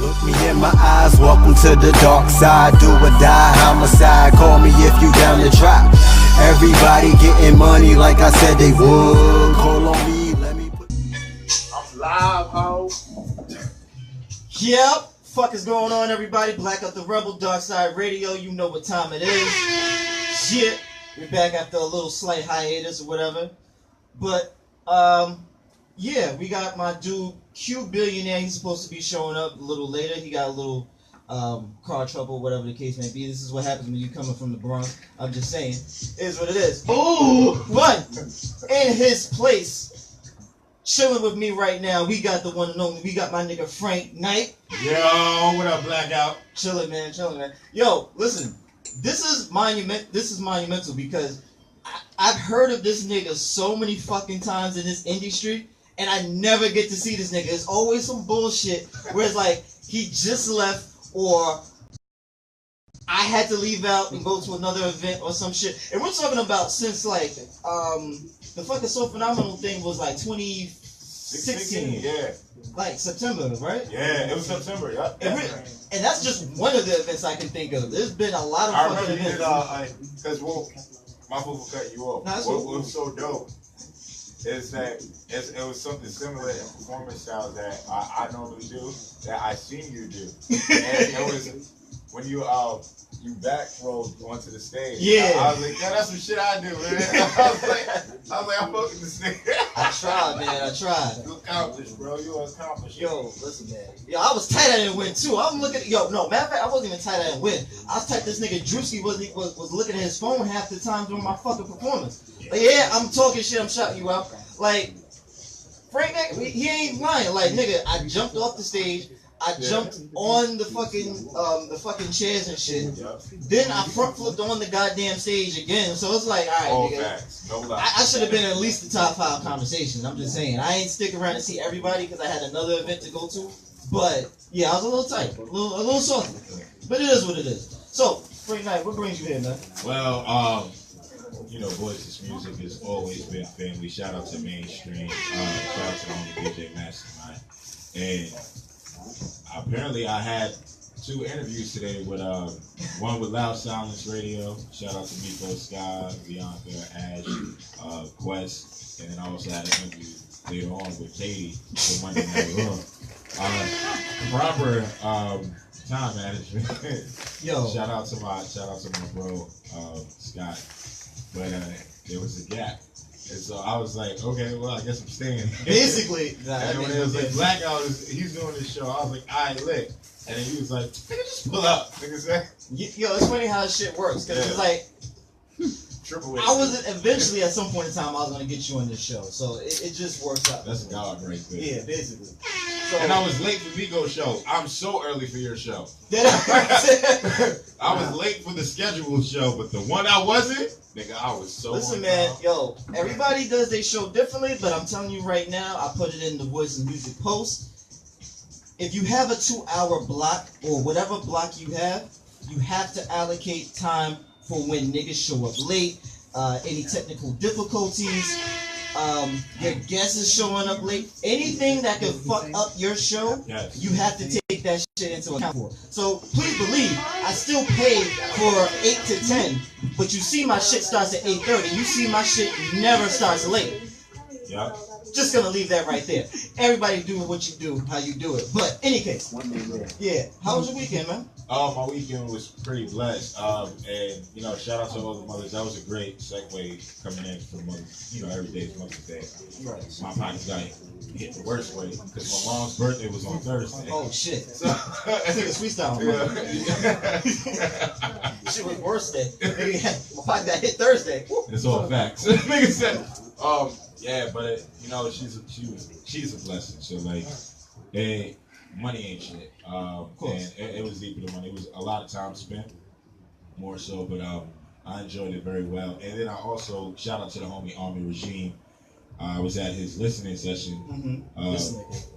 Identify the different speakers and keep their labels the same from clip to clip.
Speaker 1: Look me in my eyes, welcome to the dark side. Do or die, homicide, call me if you down to drop. Everybody getting money like I said they would. Call on me, let me put...
Speaker 2: I'm live, ho.
Speaker 3: Yep. Fuck is going on, everybody? Blackout the Rebel, Dark Side Radio. You know what time it is. Shit. We're back after a little slight hiatus or whatever. But, yeah, we got my dude Q Billionaire. He's supposed to be showing up a little later. He got a little car trouble, whatever the case may be. This is what happens when you coming from the Bronx. I'm just saying. It is what it is. Ooh! But in his place, chilling with me right now, we got the one and only. We got my nigga Frank Knight.
Speaker 2: Yo, what up, Blackout?
Speaker 3: Chilling, man. Yo, listen. This is monumental because I've heard of this nigga so many fucking times in this industry, and I never get to see this nigga. It's always some bullshit where it's like he just left, or I had to leave out and go to another event or some shit. And we're talking about since like the fucking So Phenomenal thing was like 2016.
Speaker 2: Yeah.
Speaker 3: Like September, right?
Speaker 2: Yeah, it was September. Yeah.
Speaker 3: And that's just one of the events I can think of. There's been a lot of fucking events.
Speaker 2: Because my fool for cutting you off. What was so dope is that it was something similar in performance styles that I normally do that I seen you do. And it was when you back rolled onto the stage.
Speaker 3: Yeah.
Speaker 2: I was like, yeah, that's some shit I do, man. I was like, I'm fucking this nigga.
Speaker 3: I tried, man. I tried.
Speaker 2: You accomplished, bro. You accomplished.
Speaker 3: Yo, listen, man. Yo, I was tight I didn't win too. I'm looking. Yo, no, matter of fact, I wasn't even tight I didn't win. I was tight. This nigga Drewski was looking at his phone half the time during my fucking performance. Like, yeah, I'm talking shit. I'm shouting you out. Like, Frank, he ain't lying. Like, nigga, I jumped off the stage. I jumped on the fucking chairs and shit.
Speaker 2: Yep.
Speaker 3: Then I front flipped on the goddamn stage again. So it's like, all right, nigga.
Speaker 2: Facts. No lie.
Speaker 3: I should have been at least the top 5 conversations. I'm just saying. I ain't stick around to see everybody because I had another event to go to. But yeah, I was a little tight, a little salty. But it is what it is. So, Frank Knight, what brings you here, man?
Speaker 2: Well, you know, Voices Music has always been family. Shout out to Mainstream. Shout out to the homie DJ Mastermind. And apparently I had 2 interviews today with one with Loud Silence Radio. Shout out to Miko, Sky, Bianca, Ash, Quest, and then I also had an interview later on with Katie for Monday Night Raw. Proper time management.
Speaker 3: Yo.
Speaker 2: Shout out to my bro Scott. But there was a gap. And so I was like, okay, well, I guess I'm staying.
Speaker 3: Basically,
Speaker 2: and when it was like Blackout, he's doing this show, I was like, all right, lit. And then he was like, nigga, just pull up. Nigga said,
Speaker 3: yo, it's funny how this shit works. Because it's like,
Speaker 2: triple
Speaker 3: I was eventually at some point in time I was gonna get you on this show, so it just worked out.
Speaker 2: That's God right there.
Speaker 3: Yeah, basically. So,
Speaker 2: and I was late for Miko's show. I'm so early for your show. I was late for the scheduled show, but the one I wasn't, nigga, I was so.
Speaker 3: Listen, man, yo, everybody does their show differently, but I'm telling you right now, I put it in the Voices Music post. If you have a 2-hour block or whatever block you have to allocate time for when niggas show up late, any technical difficulties, your guest is showing up late, anything that can fuck up your show, you have to take that shit into account for. So please believe, I still pay for 8 to 10, but you see my shit starts at 8:30. You see my shit never starts late.
Speaker 2: Yeah.
Speaker 3: Just gonna leave that right there. Everybody do what you do, how you do it. But any case, yeah. How was your weekend, man?
Speaker 2: My weekend was pretty blessed. And you know, shout out to all the mothers. That was a great segue coming in for Mother's. You know, every day is Mother's Day.
Speaker 3: Right.
Speaker 2: My pockets got hit the worst way because my mom's birthday was on Thursday.
Speaker 3: Oh shit.
Speaker 2: So,
Speaker 3: I think it's freestyle. Shit was worse day. My pocket got hit Thursday.
Speaker 2: It's all facts. Nigga said, yeah, but you know, she's a blessing. So like, money ain't shit.
Speaker 3: Of course.
Speaker 2: And it was deeper than money. It was a lot of time spent, more so. But I enjoyed it very well. And then I also shout out to the homie Army Regime. I was at his listening session.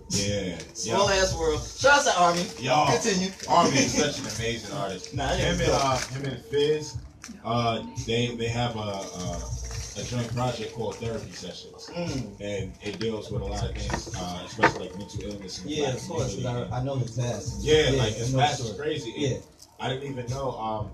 Speaker 2: Yeah.
Speaker 3: Small ass world. Shout out to Army.
Speaker 2: Yo,
Speaker 3: continue.
Speaker 2: Army is such an amazing artist.
Speaker 3: Nah,
Speaker 2: him and Fizz, they have a a joint project called Therapy Sessions, and it deals with a lot of things, especially like mental illness. And
Speaker 3: yeah, of course. I know his past.
Speaker 2: Yeah, like his past is crazy.
Speaker 3: Yeah,
Speaker 2: I didn't even know.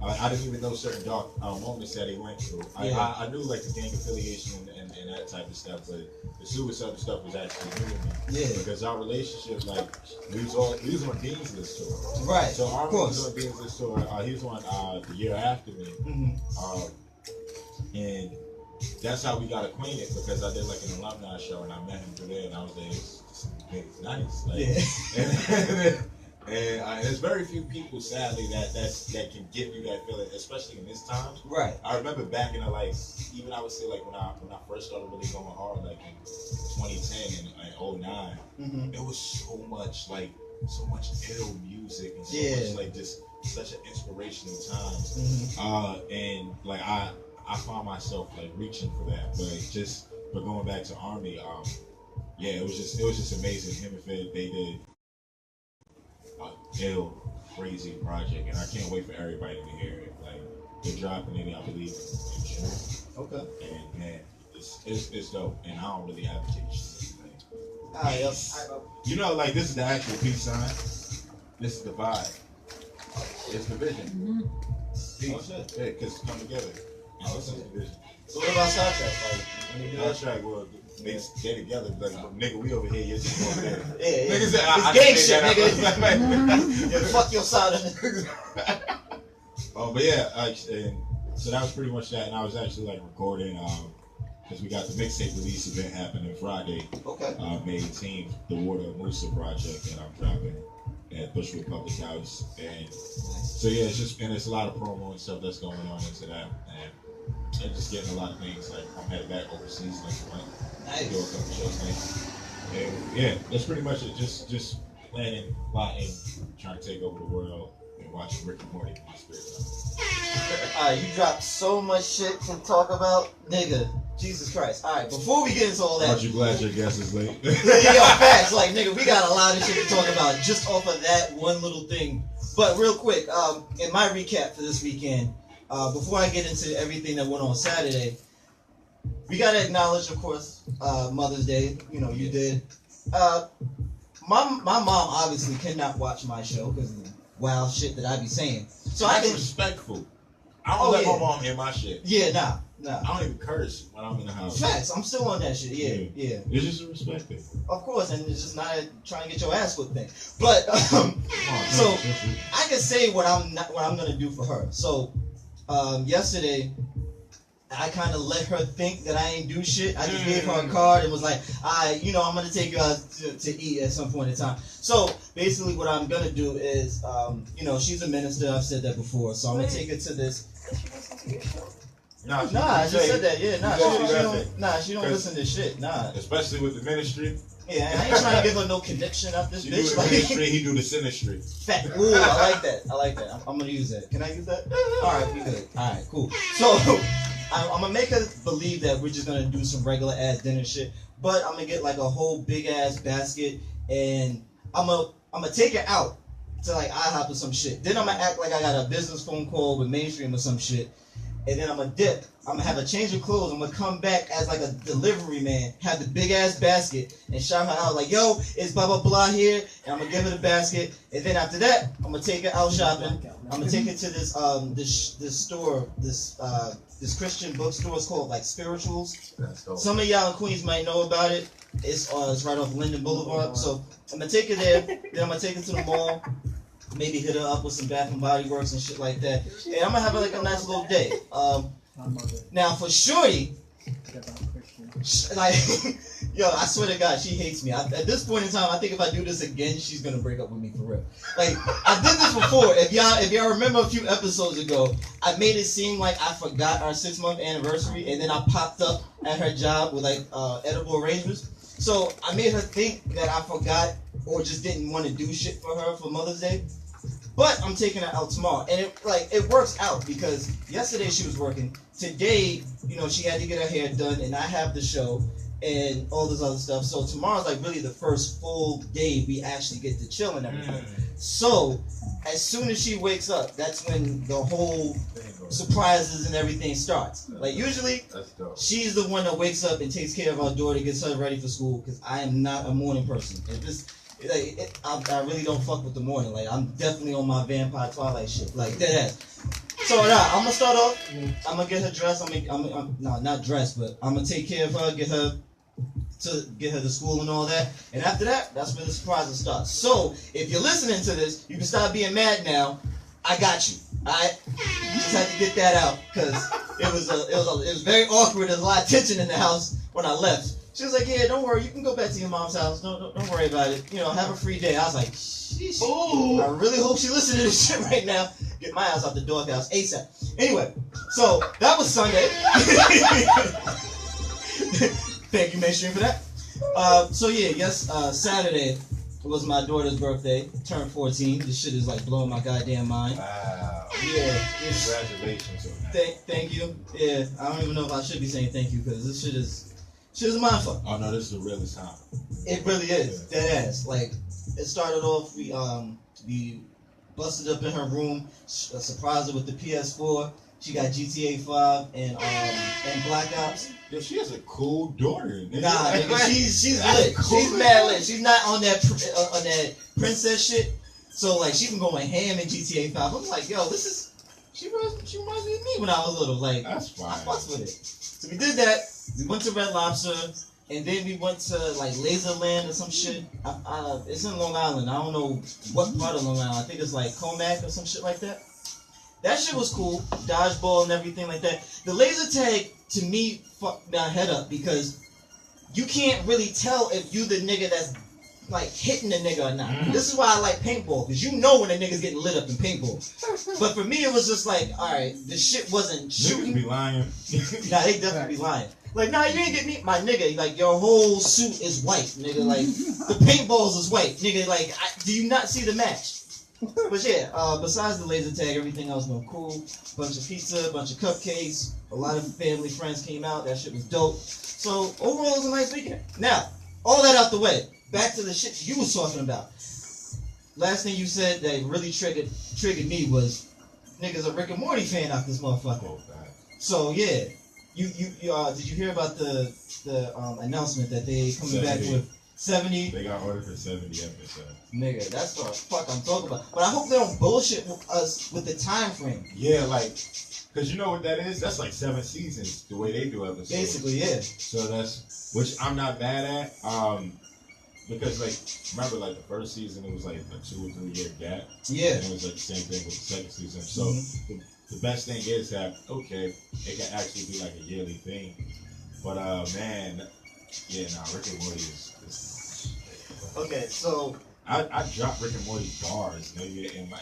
Speaker 2: I didn't even know certain dark moments that he went through. I knew like the gang affiliation and that type of stuff, but the suicide stuff was actually new to me.
Speaker 3: Yeah.
Speaker 2: Because our relationship, like, we was on Dean's List tour.
Speaker 3: right.
Speaker 2: So Armin was on Dean's List tour. He was on the year after me. And that's how we got acquainted, because I did like an alumni show and I met him through there, and I was like, this nigga's nice. Like, and there's very few people, sadly, that can give you that feeling, especially in this time.
Speaker 3: Right.
Speaker 2: I remember back in the, like, even I would say like when I first started really going hard, like in 2010 and 09, there was so much ill music and so much like just such an inspirational time. And like I found myself like reaching for that, but going back to Army, it was just amazing. Him and Fed, they did ill, crazy project, and I can't wait for everybody to hear it. Like, they're dropping it, I believe, in June.
Speaker 3: Okay.
Speaker 2: And man, it's dope, and I don't really advocate shit.
Speaker 3: Like,
Speaker 2: you know, like, this is the actual peace sign. This is the vibe. It's the vision. Peace. Yeah, because it's come together. And this is the vision.
Speaker 3: So what about Star Trek? Like,
Speaker 2: Star Trek, well, they together, like, nigga, we over here, you're just over there.
Speaker 3: Yeah.
Speaker 2: Niggas,
Speaker 3: it's gang shit, nigga. Yeah, fuck your side of it.
Speaker 2: But yeah, and so that was pretty much that, and I was actually like recording, because we got the mixtape release event happening Friday, May 18th, the Water of Musa project that I'm dropping at Bushwick Public House, and so yeah, it's a lot of promo and stuff that's going on into that, and just getting a lot of things, like I'm headed back overseas next month.
Speaker 3: Nice.
Speaker 2: Do a couple shows next. And yeah, that's pretty much it. Just planning, plotting, trying to take over the world, and watching Rick Morty in my spare time.
Speaker 3: Alright, you dropped so much shit to talk about, nigga. Jesus Christ. Alright, before we get into all that.
Speaker 2: Aren't you glad your guest is late?
Speaker 3: Yo, facts. Like, nigga, we got a lot of shit to talk about just off of that one little thing. But real quick, in my recap for this weekend, before I get into everything that went on Saturday, we gotta acknowledge, of course, Mother's Day. You know, you did. My mom obviously cannot watch my show because of the wild shit that I be saying. So
Speaker 2: That's respectful. I don't let my mom hear my shit.
Speaker 3: Yeah, nah. I
Speaker 2: don't even curse when I'm in the house.
Speaker 3: Facts. I'm still on that shit. Yeah.
Speaker 2: It's just a respect thing.
Speaker 3: Of course, and it's just not a trying to get your ass whipped thing. But so I can say what I'm gonna do for her. So yesterday, I kind of let her think that I ain't do shit. I just gave her a card and was like, I'm gonna take you out to eat at some point in time. So basically, what I'm gonna do is, she's a minister. I've said that before. So I'm gonna take her to this. Nah, I just said that. Yeah, she don't listen to shit. Nah.
Speaker 2: Especially with the ministry.
Speaker 3: Yeah, I ain't trying to give her no connection after this
Speaker 2: She
Speaker 3: bitch.
Speaker 2: do the ministry, he do the sinistry.
Speaker 3: Fact. Ooh, I like that. I'm gonna use that. Can I use that? All right, we good. All right, cool. So I'm gonna make her believe that we're just gonna do some regular ass dinner shit, but I'm gonna get like a whole big ass basket, and I'm gonna take it out to like IHOP or some shit. Then I'm gonna act like I got a business phone call with Mainstream or some shit. And then I'm gonna dip. I'm gonna have a change of clothes. I'm gonna come back as like a delivery man, have the big ass basket, and shout her out like, "Yo, it's blah blah blah here." And I'm gonna give her the basket. And then after that, I'm gonna take her out shopping. I'm gonna take her to this this store, this Christian bookstore. It's called like Spirituals. Some of y'all in Queens might know about it. It's right off Linden Boulevard. So I'm gonna take her there. Then I'm gonna take her to the mall. Maybe hit her up with some Bath and Body Works and shit like that. And I'm gonna have like a nice little day. Now for Shorty, like, yo, I swear to God, she hates me. At this point in time, I think if I do this again, she's gonna break up with me for real. Like, I did this before. If y'all remember a few episodes ago, I made it seem like I forgot our 6-month anniversary, and then I popped up at her job with like edible arrangements. So I made her think that I forgot or just didn't want to do shit for her for Mother's Day. But I'm taking her out tomorrow, and it works out because yesterday she was working. Today, she had to get her hair done, and I have the show and all this other stuff. So tomorrow's like really the first full day we actually get to chill and everything. So as soon as she wakes up, that's when the whole surprises and everything starts. Like usually, she's the one that wakes up and takes care of our daughter, gets her ready for school. Because I am not a morning person. I really don't fuck with the morning. Like I'm definitely on my Vampire Twilight shit. Like that ass. So I'm gonna start off. I'm gonna get her dressed. No, not dressed, but I'm gonna take care of her, get her to school and all that. And after that, that's where the surprises start. So if you're listening to this, you can stop being mad now. I got you. Alright? You just had to get that out because it was very awkward. There's a lot of tension in the house when I left. She was like, "Yeah, don't worry. You can go back to your mom's house. Don't worry about it. You know, have a free day." I was like, "Sheesh. I really hope she listens to this shit right now. Get my ass out the doghouse ASAP." Anyway, so that was Sunday. Thank you, Mainstream, for that. Saturday was my daughter's birthday. Turned 14. This shit is like blowing my goddamn mind.
Speaker 2: Wow.
Speaker 3: Yeah.
Speaker 2: Congratulations on that.
Speaker 3: Thank you. Yeah, I don't even know if I should be saying thank you because this shit is a mindfuck.
Speaker 2: Oh no, this is the realest time.
Speaker 3: It really is. Dead ass. Like it started off. We busted up in her room, surprised her with the PS4. She got GTA 5 and Black Ops.
Speaker 2: Yo, she has a cool daughter. Nigga.
Speaker 3: Nah, nigga, she's lit.
Speaker 2: Cool.
Speaker 3: She's mad lit. She's not on that princess shit. So like she been going ham in GTA 5. I'm like, yo, she reminds me of me when I was little. Like
Speaker 2: that's fine.
Speaker 3: I fucks with it. So we did that. We went to Red Lobster, and then we went to like Laserland or some shit. It's in Long Island. I don't know what part of Long Island. I think it's like Comac or some shit like that. That shit was cool. Dodgeball and everything like that. The laser tag, to me, fucked my head up because you can't really tell if you the nigga that's like hitting the nigga or not. This is why I like paintball, because you know when a nigga's getting lit up in paintball. But for me, it was just like, alright, the shit wasn't shooting.
Speaker 2: Niggas be lying.
Speaker 3: Nah, they definitely be lying. Like, nah, you ain't get me, my nigga. Like, your whole suit is white, nigga. Like, the paintballs is white, nigga. Like, do you not see the match? But yeah, besides the laser tag, everything else went cool. Bunch of pizza, bunch of cupcakes. A lot of family friends came out. That shit was dope. So overall, it was a nice weekend. Now, all that out the way. Back to the shit you was talking about. Last thing you said that really triggered me was niggas a Rick and Morty fan out this motherfucker. So yeah, you did you hear about the announcement that they coming back with 70?
Speaker 2: They got ordered for 70 episodes.
Speaker 3: Nigga, that's what the fuck I'm talking about. But I hope they don't bullshit with us with the time frame.
Speaker 2: Yeah, like, cause you know what that is? That's like 7 seasons the way they do episodes.
Speaker 3: Basically, yeah.
Speaker 2: So that's, which I'm not mad at. Because like, remember like the first season it was like a 2 or 3 year gap. Yeah. And it was like the same thing with the second season. So the best thing is that okay, it can actually be like a yearly thing. But man, yeah, Rick and Morty is
Speaker 3: okay, so
Speaker 2: I dropped Rick and Morty bars, nigga, in my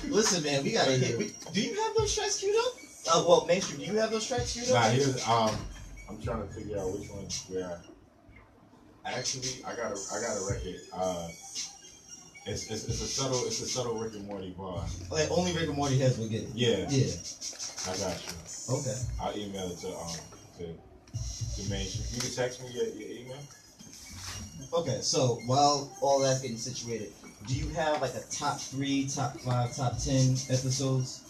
Speaker 3: listen, man, we gotta hit. Do you have those tracks queued up? Well, Mainstream, do you have those tracks queued up?
Speaker 2: Nah, here's I'm trying to figure out which one where. Actually, I got a record. It's a subtle Rick and Morty bar.
Speaker 3: Like only Rick and Morty heads will get it.
Speaker 2: Yeah.
Speaker 3: Yeah.
Speaker 2: I got you.
Speaker 3: Okay.
Speaker 2: I'll email it to Mainstream. You can text me your email.
Speaker 3: Okay, so while all that's getting situated, do you have like a top 3, top 5, top 10 episodes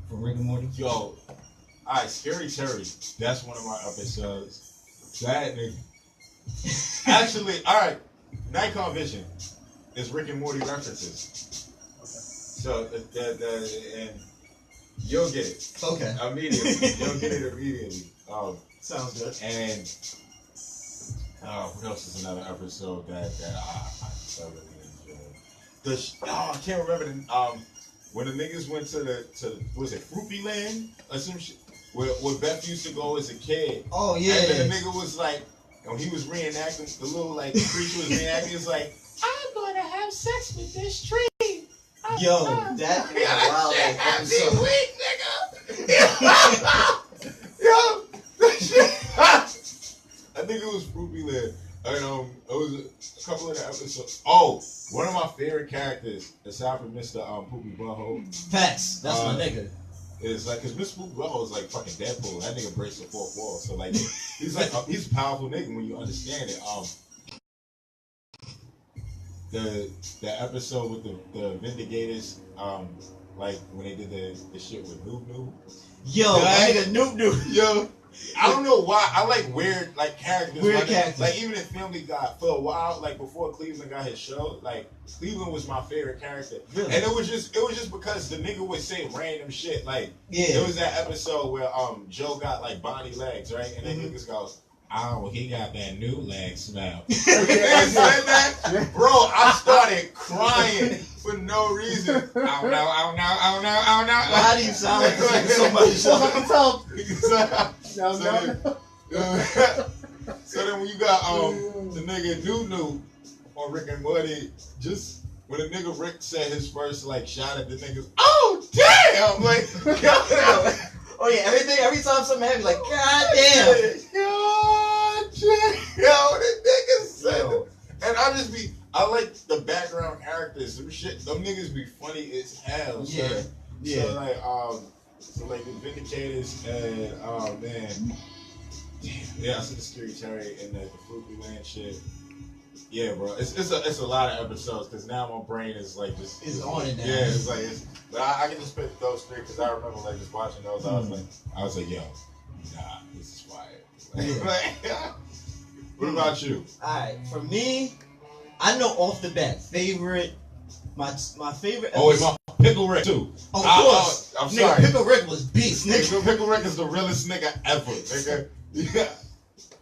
Speaker 3: for Rick and Morty?
Speaker 2: Yo, alright, Scary Terry. That's one of my episodes. That nigga. Actually, alright, Nikon Vision is Rick and Morty references. So, and you'll get it.
Speaker 3: Okay.
Speaker 2: Immediately. You'll get it immediately.
Speaker 3: Sounds good.
Speaker 2: And what else is another episode that I really enjoyed? I can't remember when the niggas went to was it Fruity Land or some shit where Beth used to go as a kid.
Speaker 3: Oh yeah.
Speaker 2: And then the nigga was like, when he was reenacting, the little like creature was reenacting. He was like, "I'm gonna have sex with this tree."
Speaker 3: Yo, that was wild episode.
Speaker 2: Nigga. Yo, that shit. I think it was Fruity Land. And it was a couple of the episodes. Oh, one of my favorite characters, aside from Mr. Poopy Butthole.
Speaker 3: Facts. That's my nigga.
Speaker 2: It's like, cause Mr. Poopy Butthole is like fucking Deadpool. That nigga breaks the fourth wall. So like, he's like, he's a powerful nigga when you understand it. the episode with the Vindigators, like when they did the shit with Noob.
Speaker 3: Yo, that nigga Noob.
Speaker 2: Yo, I don't know why I like weird like characters.
Speaker 3: Weird characters.
Speaker 2: Like even in Family Guy for a while, like before Cleveland got his show, like Cleveland was my favorite character.
Speaker 3: Really?
Speaker 2: And it was just because the nigga would say random shit. Like
Speaker 3: yeah,
Speaker 2: it was that episode where Joe got like Bonnie legs, right? And then niggas goes, "Oh, he got that new leg smell." They said that, bro. I started crying for no reason. I don't know.
Speaker 3: How do you sound like so much?
Speaker 2: So then when you got the nigga Nunu on Rick and Morty, just when the nigga Rick said his first like shot at the niggas, oh damn! Like,
Speaker 3: oh yeah, every time something happens, like god damn.
Speaker 2: Yo, the niggas said, and I like the background characters. Them niggas be funny as hell.
Speaker 3: Yeah, yeah.
Speaker 2: So like the Vindicators and oh man, yeah, I see the Scary Terry and the Fruity Land shit. Yeah, bro, it's a lot of episodes because now my brain is like just
Speaker 3: it's on it now.
Speaker 2: Yeah, it's like but I can just pick those three because I remember like just watching those. I was like, yo, nah, this is fire. What about you?
Speaker 3: Alright, for me, I know off the bat, my favorite episode.
Speaker 2: Oh, wait, my Pickle Rick too.
Speaker 3: Of course.
Speaker 2: I'm
Speaker 3: nigga,
Speaker 2: sorry.
Speaker 3: Pickle Rick was beast, nigga.
Speaker 2: Pickle Rick is the realest nigga ever, nigga. Yeah.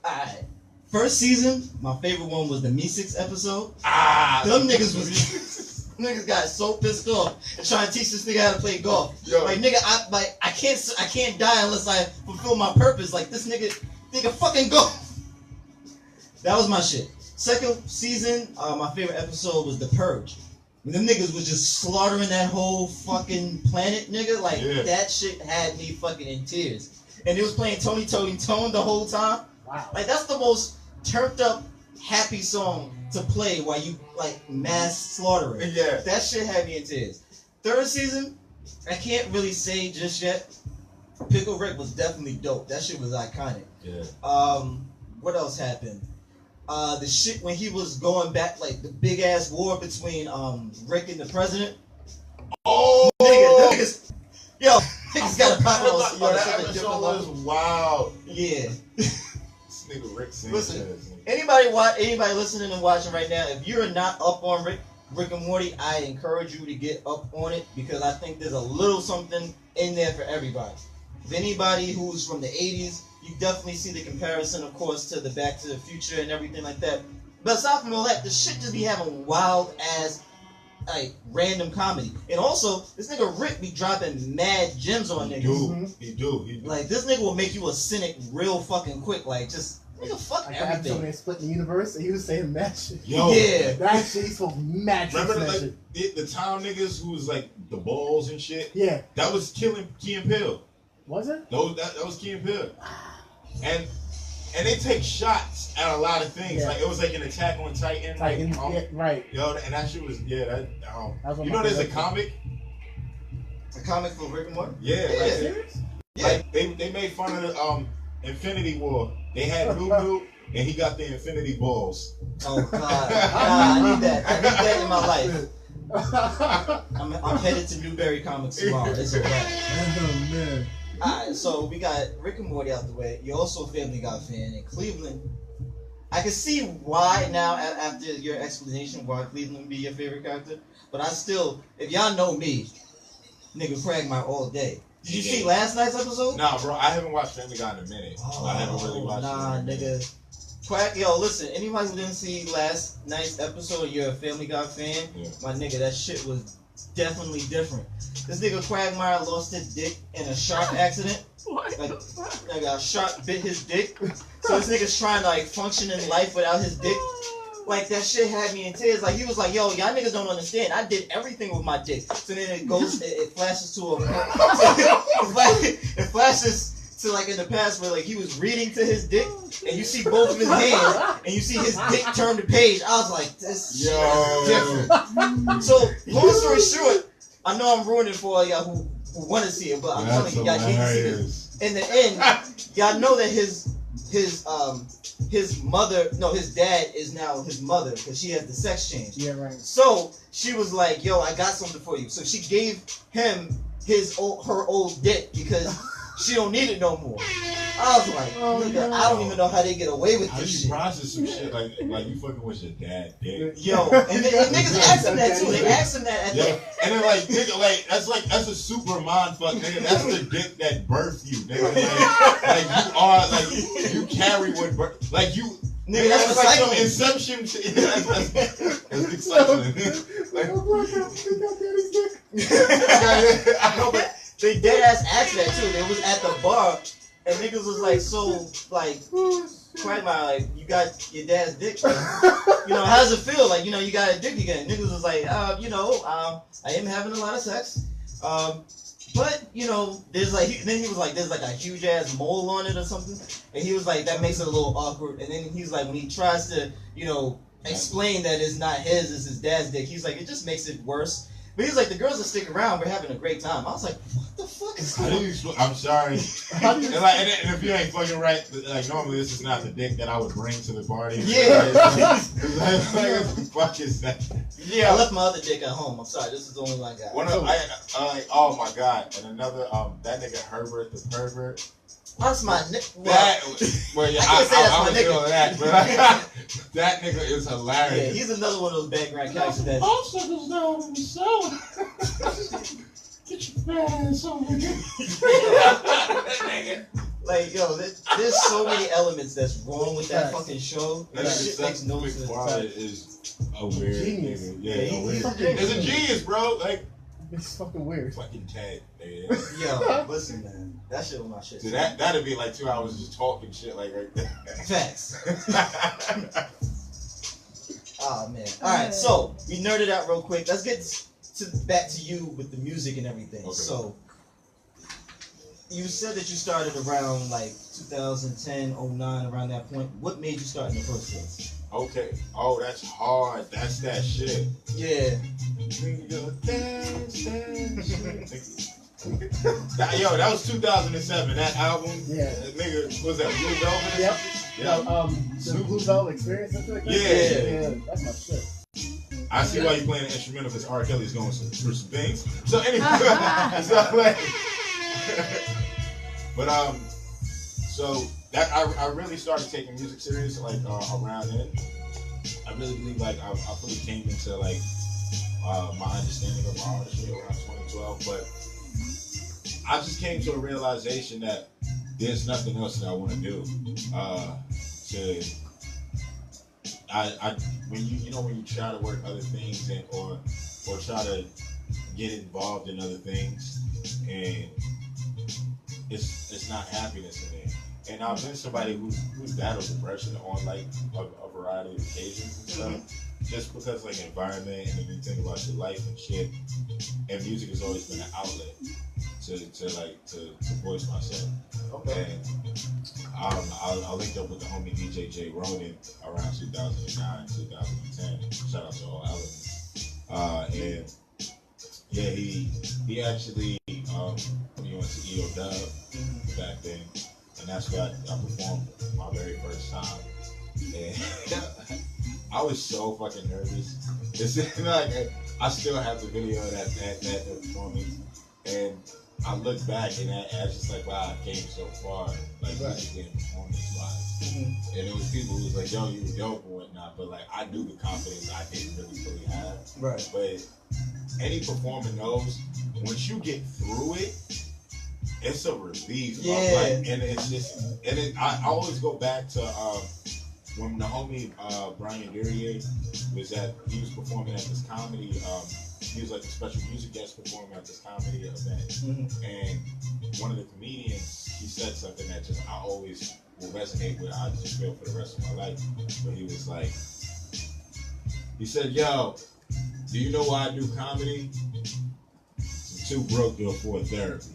Speaker 3: Alright. First season, my favorite one was the Me6 episode.
Speaker 2: Them
Speaker 3: niggas was niggas got so pissed off and trying to teach this nigga how to play golf.
Speaker 2: Yo.
Speaker 3: Like nigga, I can't die unless I fulfill my purpose. Like this nigga fucking go. That was my shit. Second season, my favorite episode was The Purge. When them niggas was just slaughtering that whole fucking planet, nigga. Like that shit had me fucking in tears. And it was playing Tony Tone the whole time.
Speaker 4: Wow.
Speaker 3: Like that's the most turned up, happy song to play while you like mass slaughtering.
Speaker 2: Yeah.
Speaker 3: That shit had me in tears. Third season, I can't really say just yet. Pickle Rick was definitely dope. That shit was iconic.
Speaker 2: Yeah.
Speaker 3: What else happened? The shit when he was going back, like the big ass war between Rick and the president.
Speaker 2: Oh,
Speaker 3: niggas, yo, niggas got a pop.
Speaker 2: That episode was wild.
Speaker 3: Yeah.
Speaker 2: This nigga Rick Sanchez.
Speaker 3: Listen, anybody listening and watching right now, if you're not up on Rick and Morty, I encourage you to get up on it because I think there's a little something in there for everybody. If anybody who's from the 80s, you definitely see the comparison, of course, to the Back to the Future and everything like that. But aside from all that, the shit just be having wild ass, like random comedy. And also, this nigga Rick be dropping mad gems on niggas.
Speaker 2: He do.
Speaker 3: Like this nigga will make you a cynic real fucking quick. Like just nigga fuck
Speaker 4: like
Speaker 3: everything.
Speaker 4: Episode they split the universe, and he was saying mad shit.
Speaker 2: Yo,
Speaker 3: yeah,
Speaker 4: that shit he's so mad.
Speaker 2: Remember like the town niggas who was like the balls and shit.
Speaker 4: Yeah,
Speaker 2: that was killing Key and Peele.
Speaker 4: Was it?
Speaker 2: That was Key and Peele. And they take shots at a lot of things.
Speaker 4: Yeah.
Speaker 2: Like it was like an Attack on Titan.
Speaker 4: Yeah, right.
Speaker 2: Yo, and that shit was
Speaker 4: That was
Speaker 2: you know, there's a comic.
Speaker 3: A comic for Rick and Morty.
Speaker 2: Yeah,
Speaker 3: Yeah.
Speaker 2: like,
Speaker 4: Serious?
Speaker 3: Yeah.
Speaker 2: like they made fun of the Infinity War. They had Lulu and he got the Infinity Balls.
Speaker 3: Oh god, I need that in my life. I'm headed to Newberry Comics tomorrow. It's a wrap.
Speaker 4: Oh man.
Speaker 3: Alright, so we got Rick and Morty out the way. You're also a Family Guy fan in Cleveland. I can see why now after your explanation why Cleveland would be your favorite character. But I still, if y'all know me, nigga Quagmire all day. Did you see last night's episode?
Speaker 2: Nah, bro, I haven't watched Family Guy in a minute. I haven't really watched it.
Speaker 3: Nigga. Yo, listen, anybody who didn't see last night's episode and you're a Family Guy fan, my nigga, that shit was definitely different. This nigga Quagmire lost his dick in a shark accident. Like a shark bit his dick. So this nigga's trying to like function in life without his dick. Like that shit had me in tears. Like he was like, yo, y'all niggas don't understand. I did everything with my dick. So then it goes, it flashes to it flashes to like in the past where like he was reading to his dick and you see both of his hands and you see his dick turn the page. I was like, this shit is different. So long story short, I know I'm ruining for all y'all who want to see it, but I'm telling you, y'all need to see this. In the end, y'all know that his his mother, no, his dad is now his mother because she has the sex change.
Speaker 4: Yeah, right.
Speaker 3: So she was like, "Yo, I got something for you." So she gave him her old dick because she don't need it no more. I was like, nigga, I don't even know how they get away with
Speaker 2: How
Speaker 3: this
Speaker 2: you
Speaker 3: shit.
Speaker 2: process some shit like you fucking with your dad, dick?
Speaker 3: Yo, and niggas asked him that too. They asked him that at
Speaker 2: Yeah,
Speaker 3: the
Speaker 2: and then nigga, that's a super mind fuck, nigga. That's the dick that birthed you, nigga. Like you carry what birth, like you. Nigga, that's like some inception. That's exciting. Like,
Speaker 3: I know, but they dead ass asked that too. They was at the bar. And niggas was like, so, like, quite like, you got your dad's dick. Like, you know, how does it feel? Like, you know, you got a dick again. Niggas was like, I am having a lot of sex. But, you know, there's like, then he was like, there's like a huge ass mole on it or something. And he was like, that makes it a little awkward. And then he's like, when he tries to, you know, explain that it's not his, it's his dad's dick, he's like, it just makes it worse. But he's like, the girls that stick around, we're having a great time. I was like, what the fuck is going on?
Speaker 2: I'm sorry. And if you ain't fucking right, like normally this is not the dick that I would bring to the party.
Speaker 3: Yeah.
Speaker 2: Like, what the fuck is that?
Speaker 3: Yeah, I left my other dick at home. I'm sorry, this is the only one I got.
Speaker 2: Oh my god, and another that nigga Herbert the pervert.
Speaker 3: That's my nigga.
Speaker 2: Well, yeah,
Speaker 3: I can't say that's
Speaker 2: I
Speaker 3: my
Speaker 2: was
Speaker 3: nigga.
Speaker 2: feeling that, but that nigga is hilarious.
Speaker 3: Yeah, he's another one of those background characters that.
Speaker 2: Obstacles down in the cellar. Get your fat ass over here.
Speaker 3: Like, yo, there's so many elements that's wrong with that fucking show. That shit makes no sense.
Speaker 2: Is a weird
Speaker 4: Genius.
Speaker 2: nigga. Yeah,
Speaker 3: Yeah,
Speaker 2: weird.
Speaker 3: he's
Speaker 2: It's a genius, bro. Like,
Speaker 4: it's fucking weird.
Speaker 2: fucking Ted.
Speaker 3: Yo, listen, man, that shit was my shit.
Speaker 2: So that'd be like 2 hours just talking shit like right there.
Speaker 3: Facts. Oh man. All right, so we nerded out real quick. Let's get back to you with the music and everything.
Speaker 2: Okay.
Speaker 3: So you said that you started around like 2010, 09, around that point. What made you start in the first place?
Speaker 2: Okay. Oh, that's hard. That's that shit.
Speaker 3: Yeah.
Speaker 2: Yo, that was 2007. That album.
Speaker 4: Yeah.
Speaker 2: That nigga, was that Blue Velvet?
Speaker 4: Yep.
Speaker 2: Yeah.
Speaker 4: The Blue Velvet Experience, something like that?
Speaker 2: Yeah.
Speaker 4: Yeah, that's my shit.
Speaker 2: I see why you playing an instrumental because R. Kelly's going through some things. So anyway, so like, but so that I really started taking music serious like around then. I really believe like I fully came into like my understanding of my artistry around 2012, but I just came to a realization that there's nothing else that I want to do. When you try to work other things and or try to get involved in other things, and it's not happiness in it. And I've been somebody who's battled depression on like a variety of occasions and stuff, just because like environment and then you think about your life and shit. And music has always been an outlet to voice myself. Okay. And I linked up with the homie DJ J Ronan around 2009, 2010. Shout out to all elements. And yeah, he actually put me on to EO Dub back then, and that's where I performed my very first time. And I was so fucking nervous. It's like I still have the video of that performance, and I look back and I was just like, wow, I came so far, like musically and performance-wise. And it was people who was like, yo, you were dope and whatnot, but like I knew the confidence I didn't really fully have.
Speaker 3: Right.
Speaker 2: But any performer knows once you get through it, it's a relief.
Speaker 3: Yeah.
Speaker 2: And it's just, I always go back to when the homie Brian Durier he was performing at this comedy. He was like a special music guest performer at this comedy event, and one of the comedians, he said something that just I always will resonate with. I just feel for the rest of my life. But he was like, he said, "Yo, do you know why I do comedy? I'm too broke to afford therapy."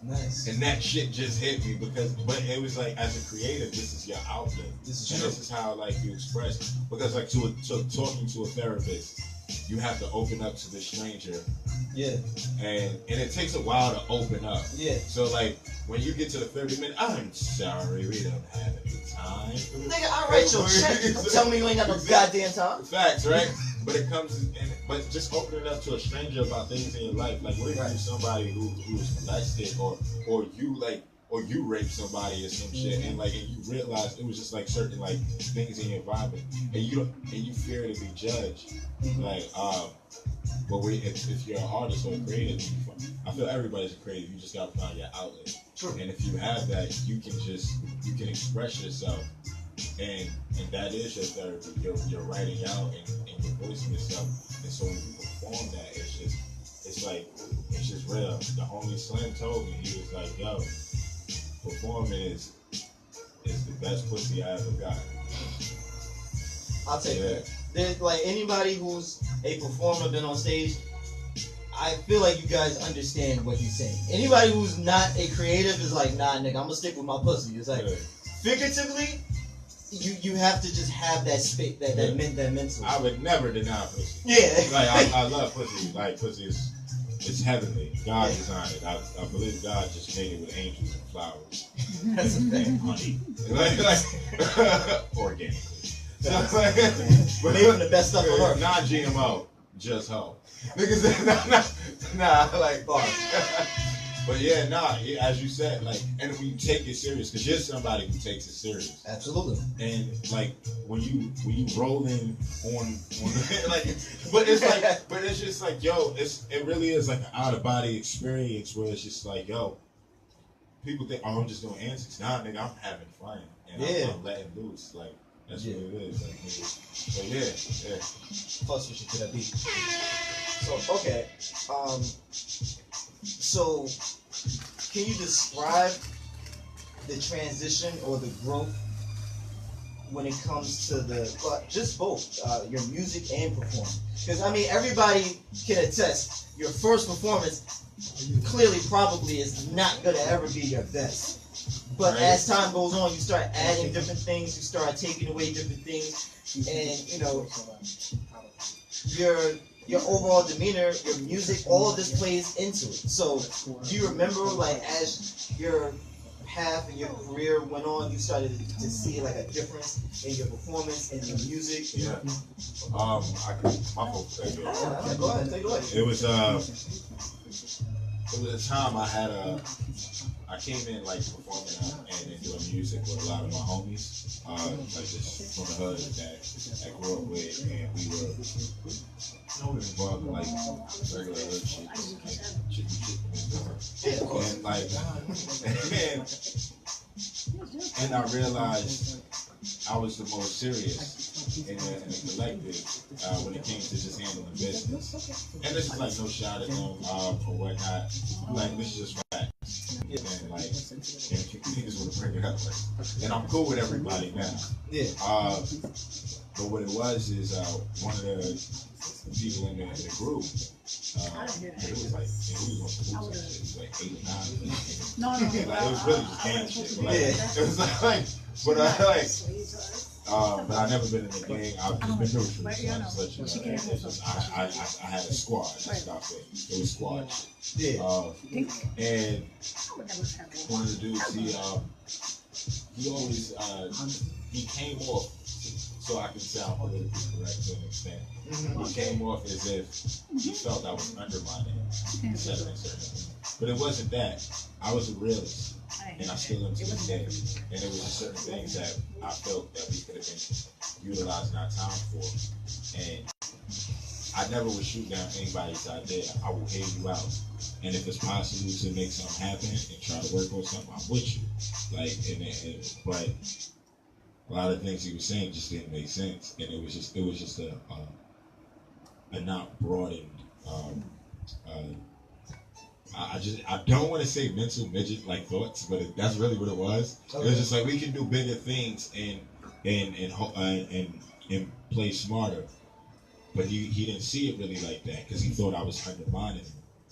Speaker 3: Nice.
Speaker 2: And that shit just hit me but it was like, as a creative, this is your outlet. This is how like you express, because like to talking to a therapist you have to open up to the stranger,
Speaker 3: Yeah.
Speaker 2: and it takes a while to open up.
Speaker 3: Yeah.
Speaker 2: So like when you get to the 30-minute, I'm sorry, we don't have any time.
Speaker 3: Nigga, I write your check. Don't tell me you ain't got no goddamn time.
Speaker 2: Facts, right? But it comes, but just opening up to a stranger about things in your life, like what if you somebody who's molested, or you raped somebody or some shit, and you realize it was just like certain like things in your environment, and you fear to be judged, but if you're an artist or a creative, I feel everybody's a creative. You just gotta find your outlet.
Speaker 3: True.
Speaker 2: And if you have that, you can express yourself, and that is your therapy. You're writing out and you're voicing yourself. And so when you perform that, it's just real. The homie Slim told me, he was like, "Yo, performing is the best pussy I ever got."
Speaker 3: I'll take that. There's like anybody who's a performer, been on stage, I feel like you guys understand what he's saying. Anybody who's not a creative is like, nah, nigga, I'm gonna stick with my pussy. It's like, figuratively, you have to just have that space, that mental.
Speaker 2: I would never deny pussy.
Speaker 3: Yeah.
Speaker 2: Like I love pussy. Like pussy is, it's heavenly. God designed it. I believe God just made it with angels and flowers.
Speaker 3: That's a thing.
Speaker 2: Honey. Organically. So,
Speaker 3: But even the best stuff on earth.
Speaker 2: Not GMO, just hoe. Niggas, nah, like bars. But yeah, as you said, like, and when you take it serious, because you're somebody who takes it serious.
Speaker 3: Absolutely.
Speaker 2: And like when you roll in on like, but it's just like, yo, it really is like an out of body experience where it's just like, yo, people think, oh, I'm just doing antics. Nah, nigga, I'm having fun and I'm letting loose. Like that's what it is. Like, nigga. So yeah.
Speaker 3: Plus, we should to that beat. So okay, so can you describe the transition or the growth when it comes to just both your music and performance? Because I mean, everybody can attest your first performance clearly probably is not gonna ever be your best. But as time goes on, you start adding different things, you start taking away different things, and you know your overall demeanor, your music, all of this plays into it. So, do you remember, like, as your path and your career went on, you started to see like a difference in your performance and your music?
Speaker 2: Yeah. My folks take it.
Speaker 3: Yeah, go ahead, take it away.
Speaker 2: It was a time I came in like performing and doing music with a lot of my homies, like just from the hood that I grew up with, and we were involved in like regular hood shit, like chicken, and like, and I realized I was the most serious in the collective when it came to just handling business. And this is like no shot at them or whatnot. Like this is just facts. And like, and niggas want to bring it up. Like, and I'm cool with everybody now.
Speaker 3: Yeah.
Speaker 2: But what it was is one of the people in the group. It was like, we was on school shit. It was like 8 or 9.
Speaker 5: No.
Speaker 2: Like, it was really just gang shit. But like, it was like, but I never been in a gang. I've just been neutral. So I just let you know. I had a squad. That's not it. It was squad shit. And one of the dudes, he always he came off, so I can sound politically correct to an extent. He came off as if he felt I was undermining him, but it wasn't that. I was a realist, and I still am to this day. And it was just certain things that I felt that we could have been utilizing our time for. And I never would shoot down anybody's idea. I will hear you out. And if it's possible to make something happen and try to work on something, I'm with you. Like, but a lot of things he was saying just didn't make sense, and it was just a not broadened. I don't want to say mental midget like thoughts, but that's really what it was. Okay. It was just like we can do bigger things and play smarter, but he didn't see it really like that because he thought I was undermining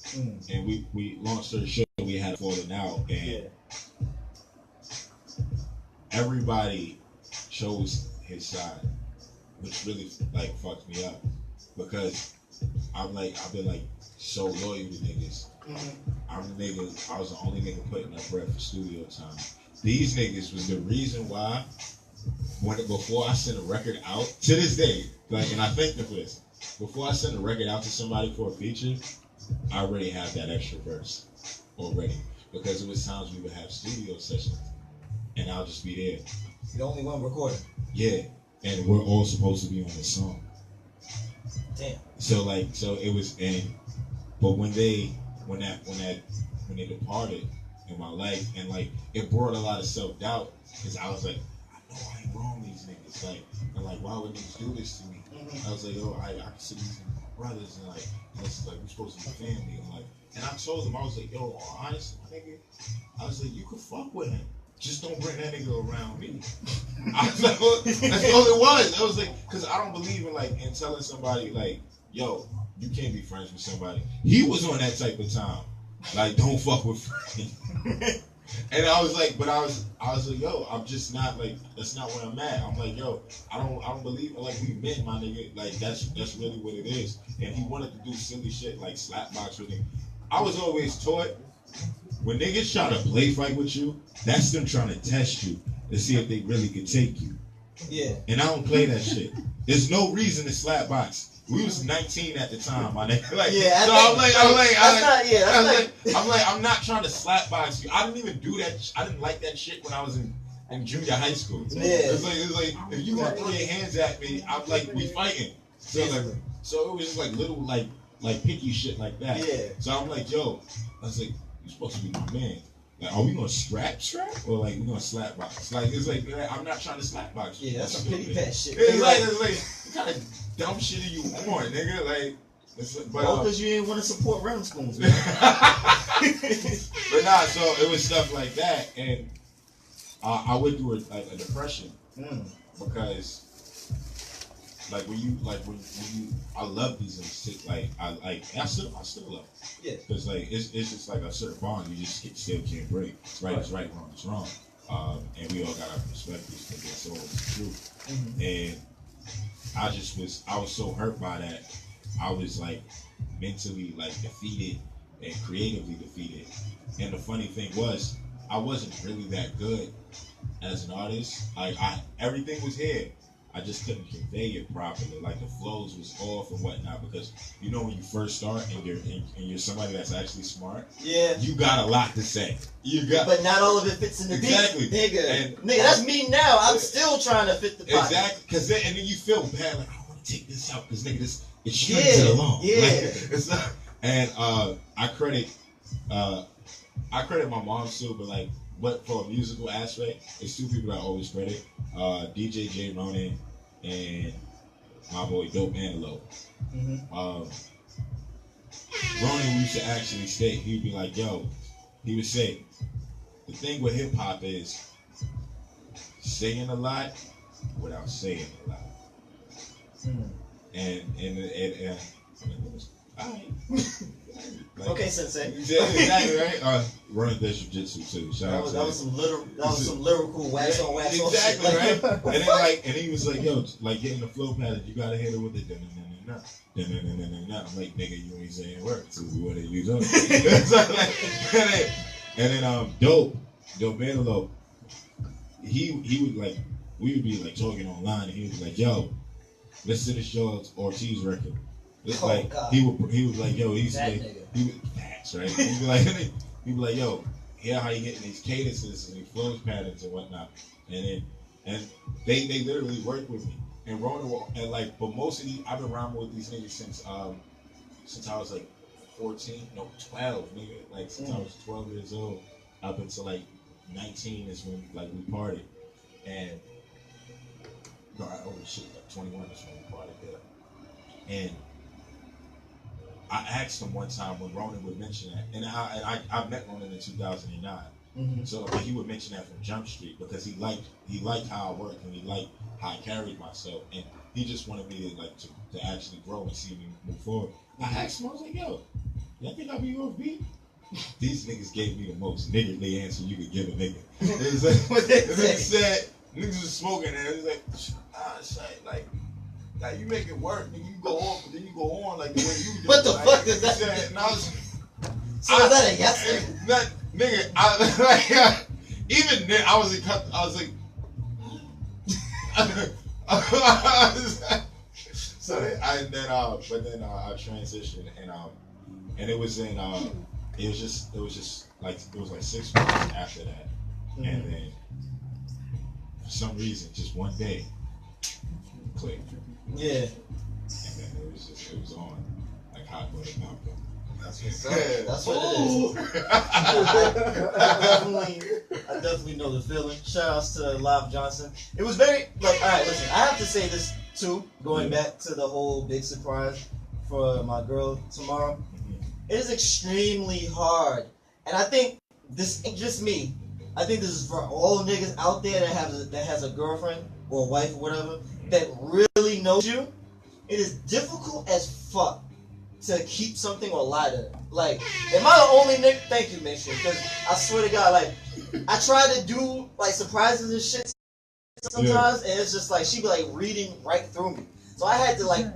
Speaker 2: him. And we long story short, we had fallen out, and everybody chose his side, which really like fucked me up. because I've been like so loyal to niggas. I was the only nigga putting up bread for studio time. These niggas was the reason why before I sent a record out to this day, like, and I thank them for this. Before I send a record out to somebody for a feature, I already have that extra verse already, because it was times we would have studio sessions, and I'll just be there.
Speaker 3: The only one recording.
Speaker 2: Yeah, and we're all supposed to be on the song.
Speaker 3: Damn.
Speaker 2: So it was, but when they departed in my life, and like it brought a lot of self-doubt, because I was like, I know I ain't wrong these niggas, like, and like, why would niggas do this to me? I was like, yo, I consider these my brothers, and like, this is like, we're supposed to be family, and like, and I told them, I was like, yo, honestly, nigga, I was like, you could fuck with him, just don't bring that nigga around me. I was like, well, that's all it was. I was like, because I don't believe in telling somebody like, yo, you can't be friends with somebody. He was on that type of time, like, don't fuck with friends. And I was like, I was like, yo, I'm just not like, that's not where I'm at. I'm like, yo, I don't believe, like, we met, my nigga, like, that's really what it is. And he wanted to do silly shit like slapbox with him. I was always taught, when niggas try to play fight with you, that's them trying to test you to see if they really can take you.
Speaker 3: Yeah.
Speaker 2: And I don't play that shit. There's no reason to slap box. We was 19 at the time, my nigga. Like,
Speaker 3: yeah,
Speaker 2: I'm not trying to slap box you. I didn't even do that. I didn't like that shit when I was in junior high school.
Speaker 3: Yeah.
Speaker 2: It's like if you want to throw your hands at me, I'm like, we fighting. So it was just like little like picky shit like that.
Speaker 3: Yeah.
Speaker 2: So I'm like, yo, I was like, you're supposed to be my man. Like, are we gonna strap or like we gonna slap box? Like, it's like, I'm not trying to slap box you.
Speaker 3: Yeah, that's some pity pat shit.
Speaker 2: It's like what kind of dumb shit are you on, nigga? Like,
Speaker 3: because you didn't want to support round spoons.
Speaker 2: But nah, so it was stuff like that, and I went through a depression because. Like when you I love these things. Like I still love them. Yeah. Cause like it's just like a certain bond you just still can't break. Right is right, wrong is wrong. And we all got our perspectives because that's always the truth. And I was so hurt by that. I was like mentally like defeated and creatively defeated. And the funny thing was, I wasn't really that good as an artist. Like everything was here. I just couldn't convey it properly. Like the flows was off and whatnot, because you know when you first start and you're somebody that's actually smart. Yeah. You got a lot to say.
Speaker 3: But not all of it fits in the beat. Exactly. Nigga, that's me now. I'm still trying to fit the pocket.
Speaker 2: Exactly. Because then you feel bad, like, I don't want to take this out because nigga, it strings it along. Yeah. Like, it's not, and I credit my mom too, but like. But for a musical aspect, it's two people I always credit: DJ J Ronan and my boy Dope Antelope. Ronan used to actually state, he'd be like, "Yo," he would say, "The thing with hip hop is saying a lot without saying a lot." And all right. Like,
Speaker 3: okay, Sensei.
Speaker 2: Exactly right. Running that jiu-jitsu too.
Speaker 3: That was some lyrical wax on wax on.
Speaker 2: Exactly right. And then and he was like, yo, like getting the flow pattern, you gotta hit it with it. I'm like, nigga, you ain't saying words. So what are you doing? And then Dope Antelope, he would like, we would be like talking online, and he would be like, yo, listen to this Joel Ortiz record. It's like God. He was like, yo, he's like, he was facts, right? He'd be like, yo, hear how you getting these cadences and these flows patterns and whatnot, and they literally work with me. And Rona, and like, but most of these, I've been rhyming with these niggas since I was like 12, nigga. Like since I was 12 years old up until like 19 is when like we partied, and no, like 21 is when we partied there, and. I asked him one time when Ronan would mention that, and I met Ronan in 2009. So he would mention that from Jump Street because he liked how I worked and he liked how I carried myself, and he just wanted me to actually grow and see me move forward. I asked him, I was like, yo, y'all think I'll be off beat? These niggas gave me the most niggardly answer you could give a nigga. It was like, they said niggas was smoking, and it was like, it's like. Like you make it work, nigga. You go on, but then you go on like the way you do.
Speaker 3: What the
Speaker 2: like,
Speaker 3: fuck is that?
Speaker 2: And I was,
Speaker 3: So is that a yes?
Speaker 2: nigga, even then, I was like, so I transitioned and it was in it was like 6 months after that, and then for some reason, just one day, clicked.
Speaker 3: Yeah.
Speaker 2: And then it was on like hot butter popcorn.
Speaker 3: That's what's up. That's what it is. I definitely know the feeling. Shout outs to Live Johnson. It was very like, alright, listen, I have to say this too, going back to the whole big surprise for my girl tomorrow. It is extremely hard. And I think this ain't just me. I think this is for all niggas out there that has a girlfriend or a wife or whatever that really knows you. It is difficult as fuck to keep something or lie to them. Like, am I the only nigga? Thank you, Mitch, because I swear to God, like, I try to do like surprises and shit sometimes, and it's just like she be like reading right through me. So I had to like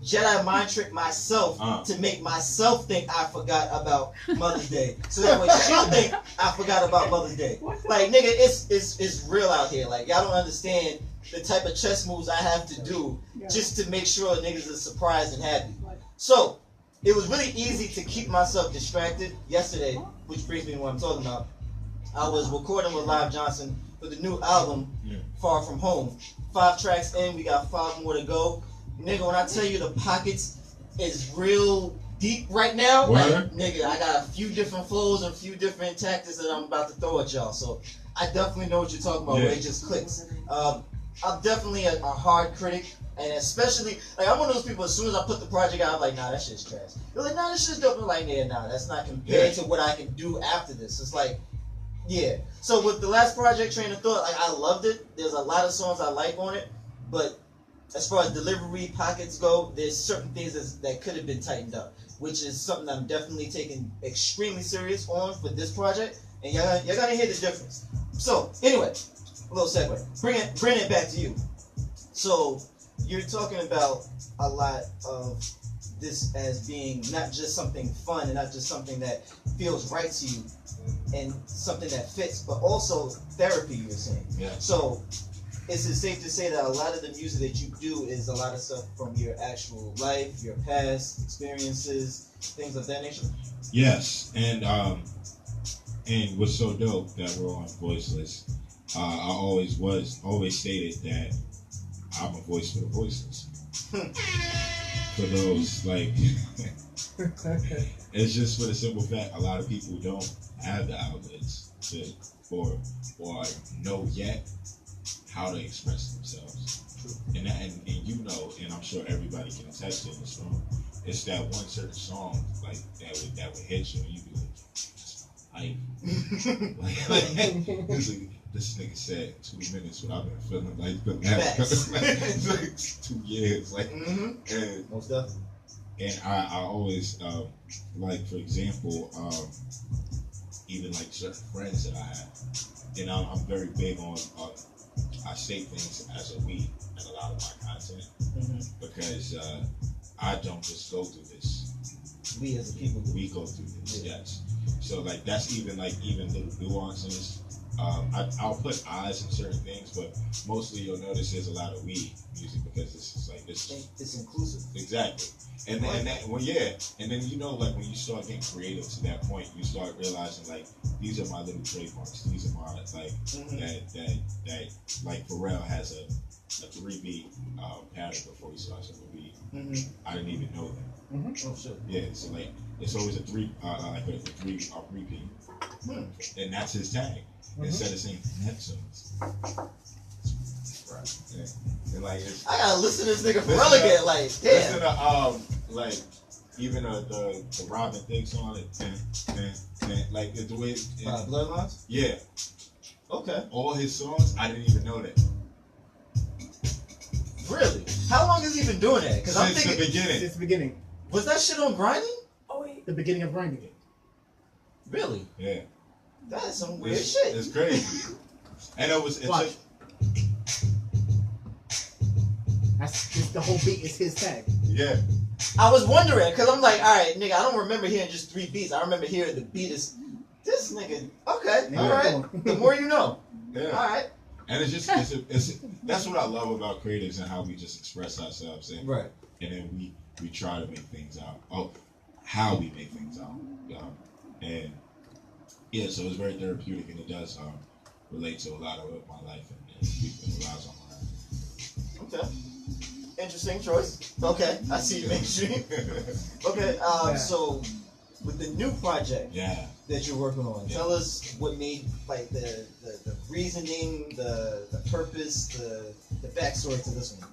Speaker 3: Jedi mind trick myself to make myself think I forgot about Mother's Day, so that way she'll think I forgot about Mother's Day. Like, nigga, it's real out here. Like, y'all don't understand the type of chess moves I have to do just to make sure niggas are surprised and happy. So it was really easy to keep myself distracted yesterday, which brings me to what I'm talking about. I was recording with Live Johnson for the new album, Far From Home. 5 tracks in, we got 5 more to go. Nigga, when I tell you the pockets is real deep right now, like, nigga, I got a few different flows and a few different tactics that I'm about to throw at y'all. So I definitely know what you're talking about, where it just clicks. I'm definitely a hard critic. And especially, like, I'm one of those people, as soon as I put the project out, I'm like, nah, that shit's trash. They're like, nah, this shit's dope. I'm like, yeah, nah, that's not compared to what I can do after this. It's like, yeah. So with the last project, Train of Thought, like, I loved it. There's a lot of songs I like on it. But as far as delivery pockets go, there's certain things that could have been tightened up, which is something I'm definitely taking extremely serious on for this project. And you're gonna hear the difference. So, anyway, a little segue. Bring it back to you. So, you're talking about a lot of this as being not just something fun and not just something that feels right to you and something that fits, but also therapy, you were saying.
Speaker 2: Yeah.
Speaker 3: So is it safe to say that a lot of the music that you do is a lot of stuff from your actual life, your past experiences, things of that nature?
Speaker 2: Yes, and what's so dope that we're on Voiceless, I always stated that I'm a voice for the voiceless. For those, like, it's just for the simple fact a lot of people don't have the outlets to or know yet how to express themselves. And you know, and I'm sure everybody can attest to in this room, it's that one certain song like that would hit you and you be like, this nigga said 2 minutes what I've been feeling like the last like 2 years, like, and
Speaker 3: most definitely.
Speaker 2: And I always like, for example, even like certain friends that I have, and I'm very big on I say things as a we in a lot of my content, because I don't just go through this.
Speaker 3: We as a people,
Speaker 2: we go through this, yes. So like that's even little nuances. I'll put eyes in certain things, but mostly you'll notice there's a lot of we music because it's
Speaker 3: inclusive.
Speaker 2: Exactly. And then like when you start getting creative to that point, you start realizing like these are my little trademarks. These are my like that like Pharrell has a 3-beat pattern before he starts with a beat. I didn't even know that.
Speaker 3: Oh shit.
Speaker 2: Yeah, so like it's always a 3-beat, and that's his tag. Instead of saying Neptunes. Right. Yeah. And like I
Speaker 3: gotta listen to this nigga Pharrell again, like, damn.
Speaker 2: Listen to like even the Robin thing song, like the way
Speaker 3: Bloodlines?
Speaker 2: Yeah.
Speaker 3: Okay.
Speaker 2: All his songs, I didn't even know that.
Speaker 3: Really? How long has he been doing that? Because I'm thinking
Speaker 2: the beginning.
Speaker 4: Since the beginning.
Speaker 3: Was that shit on Grinding?
Speaker 4: Oh wait. The beginning of Grinding.
Speaker 3: Really?
Speaker 2: Yeah.
Speaker 3: That is some weird shit.
Speaker 2: It's crazy. And it
Speaker 4: Watch. The whole beat is his tag.
Speaker 2: Yeah.
Speaker 3: I was wondering, because I'm like, all right, nigga, I don't remember hearing just 3 beats. I remember hearing the beat is this nigga. Okay,
Speaker 4: Yeah.
Speaker 3: all right. The more you know.
Speaker 2: Yeah.
Speaker 3: All right.
Speaker 2: And it's just, that's what I love about creatives and how we just express ourselves. And,
Speaker 3: Right.
Speaker 2: And then we try to make things out. Oh, how we make things out. And yeah, so it's very therapeutic, and it does relate to a lot of my life and people and the lives I'm around.
Speaker 3: Okay. Interesting choice. Okay, I see you mainstream. Okay, so with the new project that you're working on, tell us what made like the reasoning, the purpose, the backstory to this one.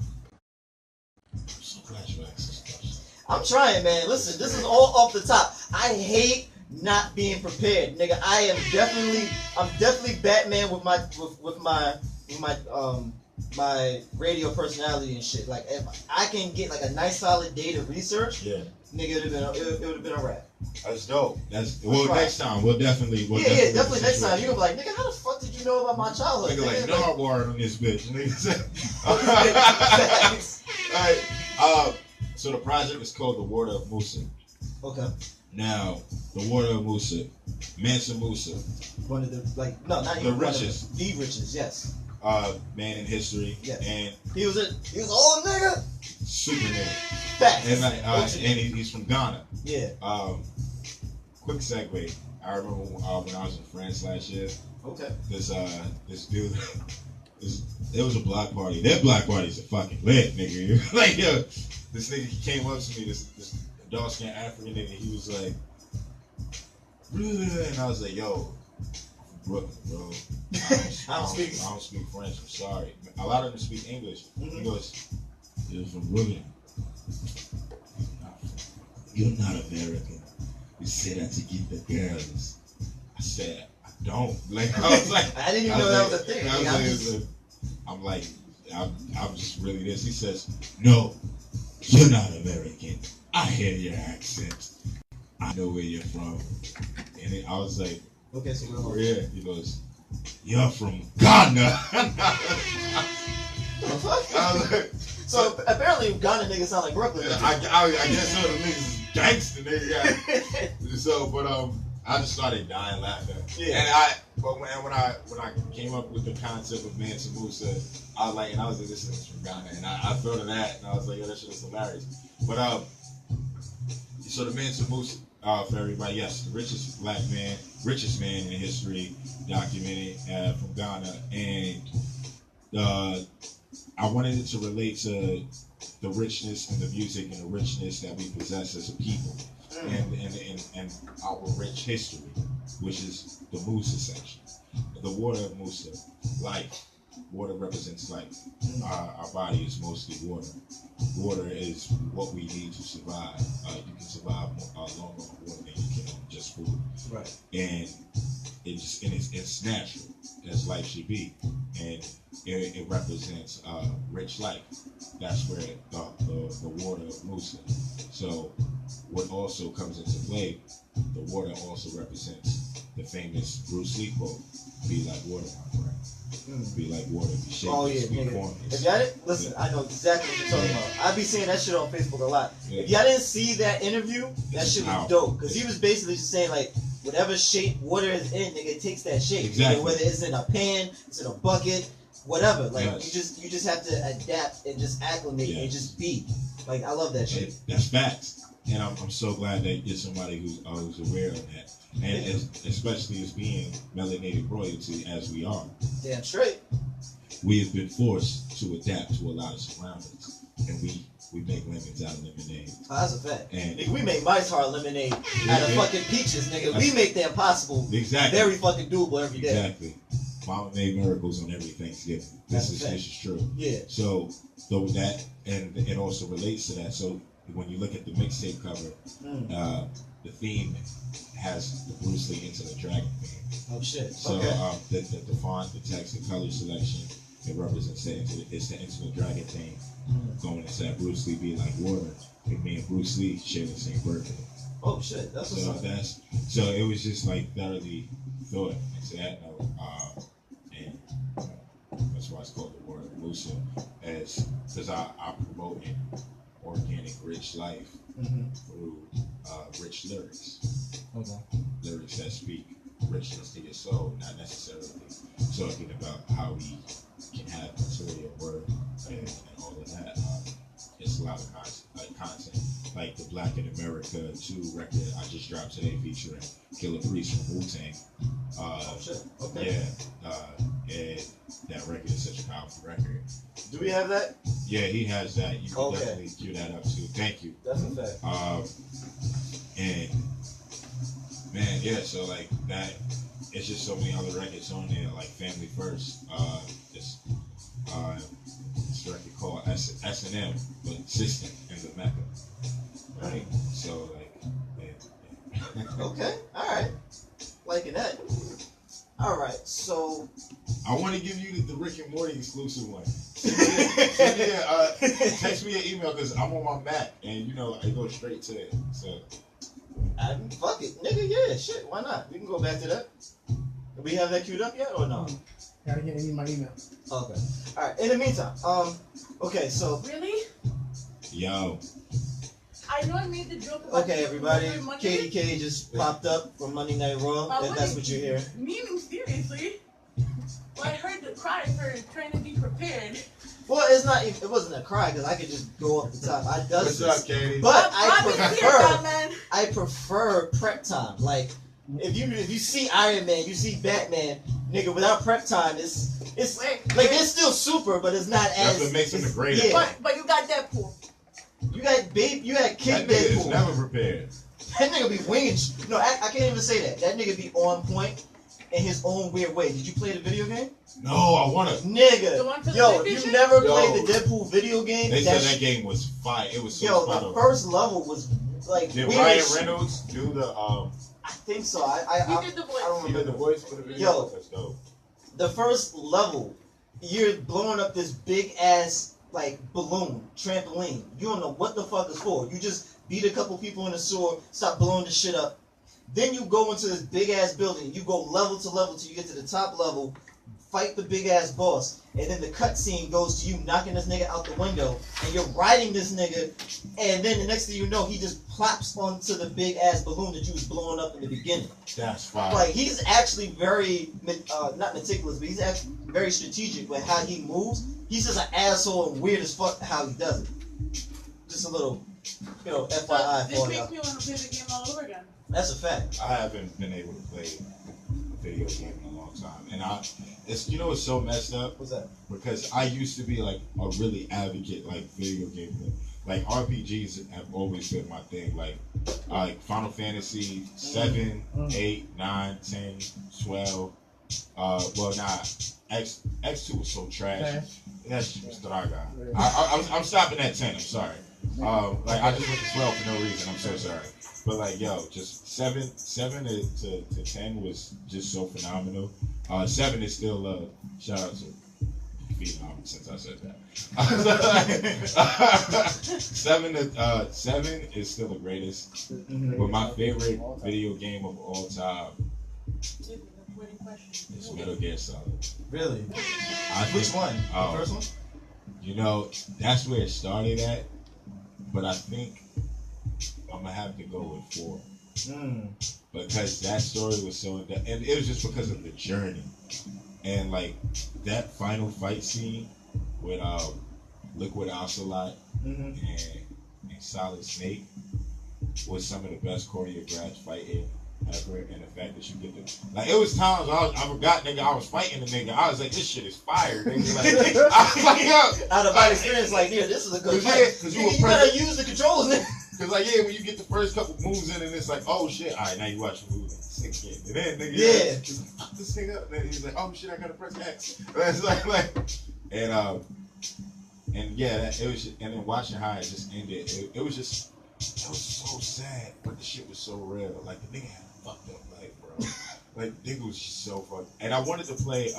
Speaker 2: Some flashbacks and stuff.
Speaker 3: I'm trying, man. Listen, this is all off the top. I hate not being prepared, nigga. I'm definitely Batman with my radio personality and shit. Like, if I can get like a nice solid day to research, nigga, it would have been alright.
Speaker 2: That's dope. Next time we'll definitely
Speaker 3: definitely next time you're gonna be like, nigga, how the fuck did you know about my childhood?
Speaker 2: Nigga, like, no word on this bitch. Nigga. Alright, so the project is called the Water of Musa.
Speaker 3: Okay.
Speaker 2: Now, the Water of Musa, Mansa Musa.
Speaker 3: One of the not
Speaker 2: the
Speaker 3: even
Speaker 2: richest.
Speaker 3: The richest, yes.
Speaker 2: Man in history.
Speaker 3: Yes.
Speaker 2: And
Speaker 3: he was old nigga.
Speaker 2: Super nigga.
Speaker 3: Facts.
Speaker 2: And he's from Ghana.
Speaker 3: Yeah.
Speaker 2: Quick segue. I remember when I was in France last year.
Speaker 3: Okay.
Speaker 2: This dude, it was a block party. Their block parties are fucking lit, nigga. Like, yo, this nigga, he came up to me, this dark skinned African nigga. He was like, and I was like, yo, Brooklyn, bro. I don't speak French. I'm sorry. A lot of them speak English.
Speaker 3: Mm-hmm.
Speaker 2: He goes, "You're from Brooklyn. You're not American. You say that to get the girls." I said, "I don't." Like, I was like,
Speaker 3: I didn't even know that was a thing.
Speaker 2: I'm just really this. He says, "No, you're not American. I hear your accent. I know where you're from." And I was like,
Speaker 3: okay, so we're
Speaker 2: yeah. He goes, "You're from Ghana." I was like,
Speaker 3: so apparently Ghana niggas sound like Brooklyn.
Speaker 2: I guess some of the niggas is gangster nigga. So, but I just started dying laughing.
Speaker 3: Yeah.
Speaker 2: And when I came up with the concept of Mansa Musa, I was like, this is from Ghana, and I thought of that, and I was like, yo, that shit is hilarious. But so the Mansa Musa, for everybody, yes, the richest man in history, documented from Ghana, and I wanted it to relate to the richness in the music and the richness that we possess as a people, and our rich history, which is the Musa section, the Water of Musa, life. Water represents life. Our body is mostly water. Water is what we need to survive. You can survive longer on water than you can on just food.
Speaker 3: Right.
Speaker 2: And it's natural, as life should be, and it represents rich life. That's where the Water of Musa. So what also comes into play, the water also represents the famous Bruce Lee quote: "Be like water, my friend. Be like water, be shaped, be formless."
Speaker 3: If y'all didn't listen, I know exactly what you're talking about. I be seeing that shit on Facebook a lot.
Speaker 2: Yeah.
Speaker 3: If y'all didn't see that interview, that shit was dope. Because he was basically just saying, like, whatever shape water is in, nigga, it takes that shape.
Speaker 2: Exactly.
Speaker 3: You know, whether it's in a pan, it's in a bucket, whatever. Like,
Speaker 2: Yes.
Speaker 3: you just have to adapt and just acclimate and just be. Like, I love that shit.
Speaker 2: That's facts. And I'm so glad that you're somebody who's aware of that. And especially as being melanated royalty as we are.
Speaker 3: Damn straight.
Speaker 2: We have been forced to adapt to a lot of surroundings. And we make lemons out of lemonade.
Speaker 3: Oh, that's a fact.
Speaker 2: And
Speaker 3: nigga, we make Mice Heart lemonade out of fucking peaches, nigga. We make the impossible very fucking doable every day.
Speaker 2: Exactly. Mama made miracles on every Thanksgiving. This is true.
Speaker 3: Yeah.
Speaker 2: So that and it also relates to that. So when you look at the mixtape cover, the theme has the Bruce Lee Into the Dragon theme.
Speaker 3: Oh shit.
Speaker 2: So
Speaker 3: okay.
Speaker 2: the font, the text, the color selection, it represents the Into the Dragon theme. Going into that Bruce Lee Be Like Water. And me and Bruce Lee share the same birthday.
Speaker 3: Oh shit. That's what's up.
Speaker 2: So it was just like thoroughly thought into that note. And that's why it's called the Water of Musa. Musa as because I promote an organic, rich life through rich lyrics.
Speaker 3: Okay.
Speaker 2: Lyrics that speak richness to your soul, not necessarily talking about how we can have material worth and all of that. It's a lot of content, like the Black in America 2 record I just dropped today featuring Killer Priest from Wu-Tang.
Speaker 3: Oh shit. Okay.
Speaker 2: Yeah, and that record is such a powerful record.
Speaker 3: Do we have that?
Speaker 2: Yeah, he has that. You can definitely cue that up too. Thank you.
Speaker 3: That's a fact.
Speaker 2: And man, yeah, so like that, it's just so many other records on there, like Family First. This record called S&M, but System in the Mecca. Right? So like, yeah.
Speaker 3: Okay, alright. Liking that. Alright, so
Speaker 2: I want to give you the Rick and Morty exclusive one. Text me an email because I'm on my Mac and you know it goes straight to it. So
Speaker 3: fuck it, nigga. Yeah, shit. Why not? We can go back to that. Do we have that queued up yet or no?
Speaker 4: Gotta get my email.
Speaker 3: Okay. All right. In the meantime, okay. So
Speaker 5: Really?
Speaker 2: yo,
Speaker 5: I know I made the joke about
Speaker 3: okay, everybody.
Speaker 5: Monday.
Speaker 3: Katie K just popped up from Monday Night Raw. If that's what you're hearing.
Speaker 5: Meaning seriously. Well, I heard the cry for trying to be prepared.
Speaker 3: Well, it's not. It wasn't a cry because I could just go up the top. I does
Speaker 2: what's
Speaker 3: this.
Speaker 2: up, Katie?
Speaker 3: But
Speaker 5: Man.
Speaker 3: I prefer prep time. Like if you see Iron Man, you see Batman, nigga. Without prep time, it's like it's still super, but it's not as.
Speaker 2: That's what makes him the greatest.
Speaker 3: Yeah.
Speaker 5: But you got Deadpool.
Speaker 3: You got Kid
Speaker 2: That nigga is
Speaker 3: Deadpool.
Speaker 2: never prepared.
Speaker 3: That nigga be winging. No, I can't even say that. That nigga be on point in his own weird way. Did you play the video game?
Speaker 2: No, I wanna.
Speaker 3: Nigga,
Speaker 5: The one for the
Speaker 3: yo, if you
Speaker 5: PlayStation?
Speaker 3: never played the Deadpool video game,
Speaker 2: They said that game was fire. It was so
Speaker 3: yo,
Speaker 2: spot
Speaker 3: the
Speaker 2: on.
Speaker 3: first level was like
Speaker 2: Did
Speaker 3: weird
Speaker 2: Ryan
Speaker 3: as shit.
Speaker 2: Reynolds do the
Speaker 3: I think so.
Speaker 5: He did the
Speaker 3: I
Speaker 5: voice.
Speaker 3: don't
Speaker 2: he did the
Speaker 3: remember.
Speaker 2: voice for the video?
Speaker 3: Yo.
Speaker 2: That's dope.
Speaker 3: The first level, you're blowing up this big ass like balloon trampoline. You don't know what the fuck it's for. You just beat a couple people in the sewer, stop blowing the shit up. Then you go into this big ass building. You go level to level till you get to the top level, fight the big ass boss, and then the cutscene goes to you knocking this nigga out the window, and you're riding this nigga, and then the next thing you know, he just plops onto the big ass balloon that you was blowing up in the beginning.
Speaker 2: That's fire.
Speaker 3: Like he's actually very not meticulous, but he's actually very strategic with how he moves. He's just an asshole and weird as fuck how he does it. Just a little, FYI
Speaker 5: This
Speaker 3: for
Speaker 5: makes
Speaker 3: y'all.
Speaker 5: me want to play the game all over again.
Speaker 3: That's a fact.
Speaker 2: I haven't been able to play a video game in a long time, and it's it's so messed up
Speaker 3: What's that?
Speaker 2: because I used to be like a really advocate like video game, like RPGs have always been my thing, like Final Fantasy 7, 8, 9, 10, 12. X2 was so trash. That's Straga. I'm stopping at 10. I'm sorry. I just went to 12 for no reason. I'm so sorry. But just 7 to 10 was just so phenomenal. 7 is still shout out to Phenom since I said that. 7 is still the greatest. But my favorite video game of all time is Metal Gear Solid.
Speaker 3: Really?
Speaker 2: Which
Speaker 3: one? The first one?
Speaker 2: That's where it started at. But I think I'm gonna have to go with 4 because that story was so in-depth, and it was just because of the journey and like that final fight scene with Liquid Ocelot and Solid Snake was some of the best choreographed fighting ever, and the fact that you get to it was times I forgot, nigga, I was fighting the nigga. I was like, this shit is fire, nigga. Like, I was like, yo,
Speaker 3: out of my experience, like, yeah, this is a good fight.
Speaker 2: Because
Speaker 3: you gotta use the controls, nigga.
Speaker 2: Because when you get the first couple moves in, and it's like, oh shit, all right, now you watch the movie. Sick shit. And then nigga, he's like, fuck this nigga up. And then he's like, oh shit, I gotta press X. And it's like, and it was, and then watching how it just ended, it was so sad, but the shit was so real. Like the nigga had a fucked up life, bro. Like nigga was just so fucked. And I wanted to play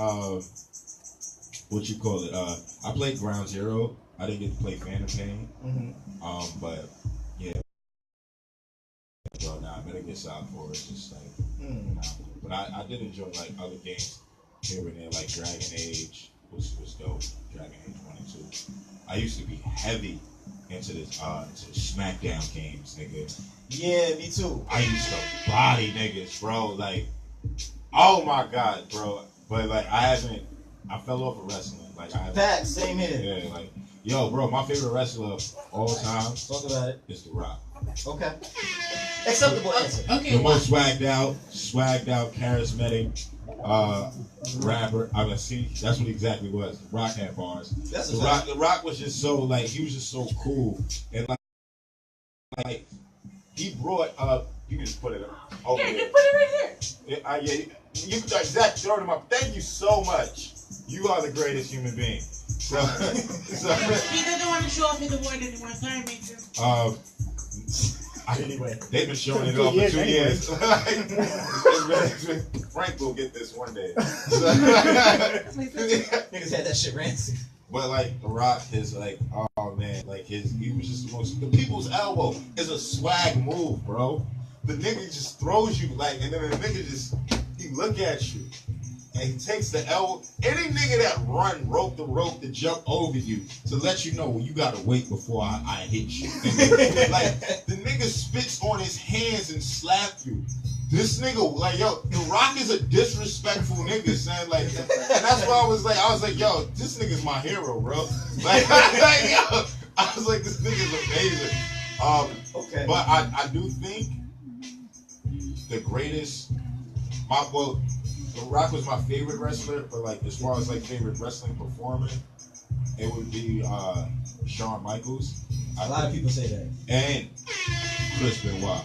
Speaker 2: what you call it? I played Ground Zero. I didn't get to play Phantom Pain. But yeah. Well, Metal Gear Solid 4 is just like phenomenal. But I did enjoy like other games here and there, like Dragon Age, was dope. Dragon Age 1 and 2. I used to be heavy into the SmackDown games, nigga.
Speaker 3: Yeah, me too.
Speaker 2: I used to body niggas, bro. Like, oh my god, bro. But like, I fell off of wrestling. Like, I haven't.
Speaker 3: Facts, same here.
Speaker 2: Yeah, like, yo, bro, my favorite wrestler of all time
Speaker 3: Talk about it.
Speaker 2: is The Rock.
Speaker 3: Okay. Acceptable answer.
Speaker 5: Okay,
Speaker 2: The most swagged out, charismatic rapper. I mean, see, that's what he exactly was. The Rock had bars.
Speaker 3: That's
Speaker 2: The
Speaker 3: what's up.
Speaker 2: Rock was just so like, he was just so cool, and like he brought up. You can just put it up. Over
Speaker 5: Yeah,
Speaker 2: there.
Speaker 5: just put it right here.
Speaker 2: Yeah, you can exactly throw them up. Thank you so much. You are the greatest human being. So
Speaker 5: He doesn't want to show off his award anymore. Sorry, Major.
Speaker 3: Anyway.
Speaker 2: They've been showing it off for 2 years. Frank will get this one day.
Speaker 3: Niggas had that shit rancid.
Speaker 2: But like The Rock is like, oh man, like he was just the most. The people's elbow is a swag move, bro. The nigga just throws you like, and then the nigga just he look at you. And he takes the elbow. Any nigga that run rope to jump over you to let you know, well, you gotta wait before I hit you. Like the nigga spits on his hands and slap you. This nigga, like, yo, The Rock is a disrespectful nigga, son. Like, and that's why I was like, yo, this nigga's my hero, bro. Like, yo, I was like, this nigga's amazing.
Speaker 3: Okay.
Speaker 2: But I do think the greatest, The Rock was my favorite wrestler, but like as far as like favorite wrestling performer, it would be Shawn Michaels.
Speaker 3: A lot of people say that.
Speaker 2: And Chris Benoit.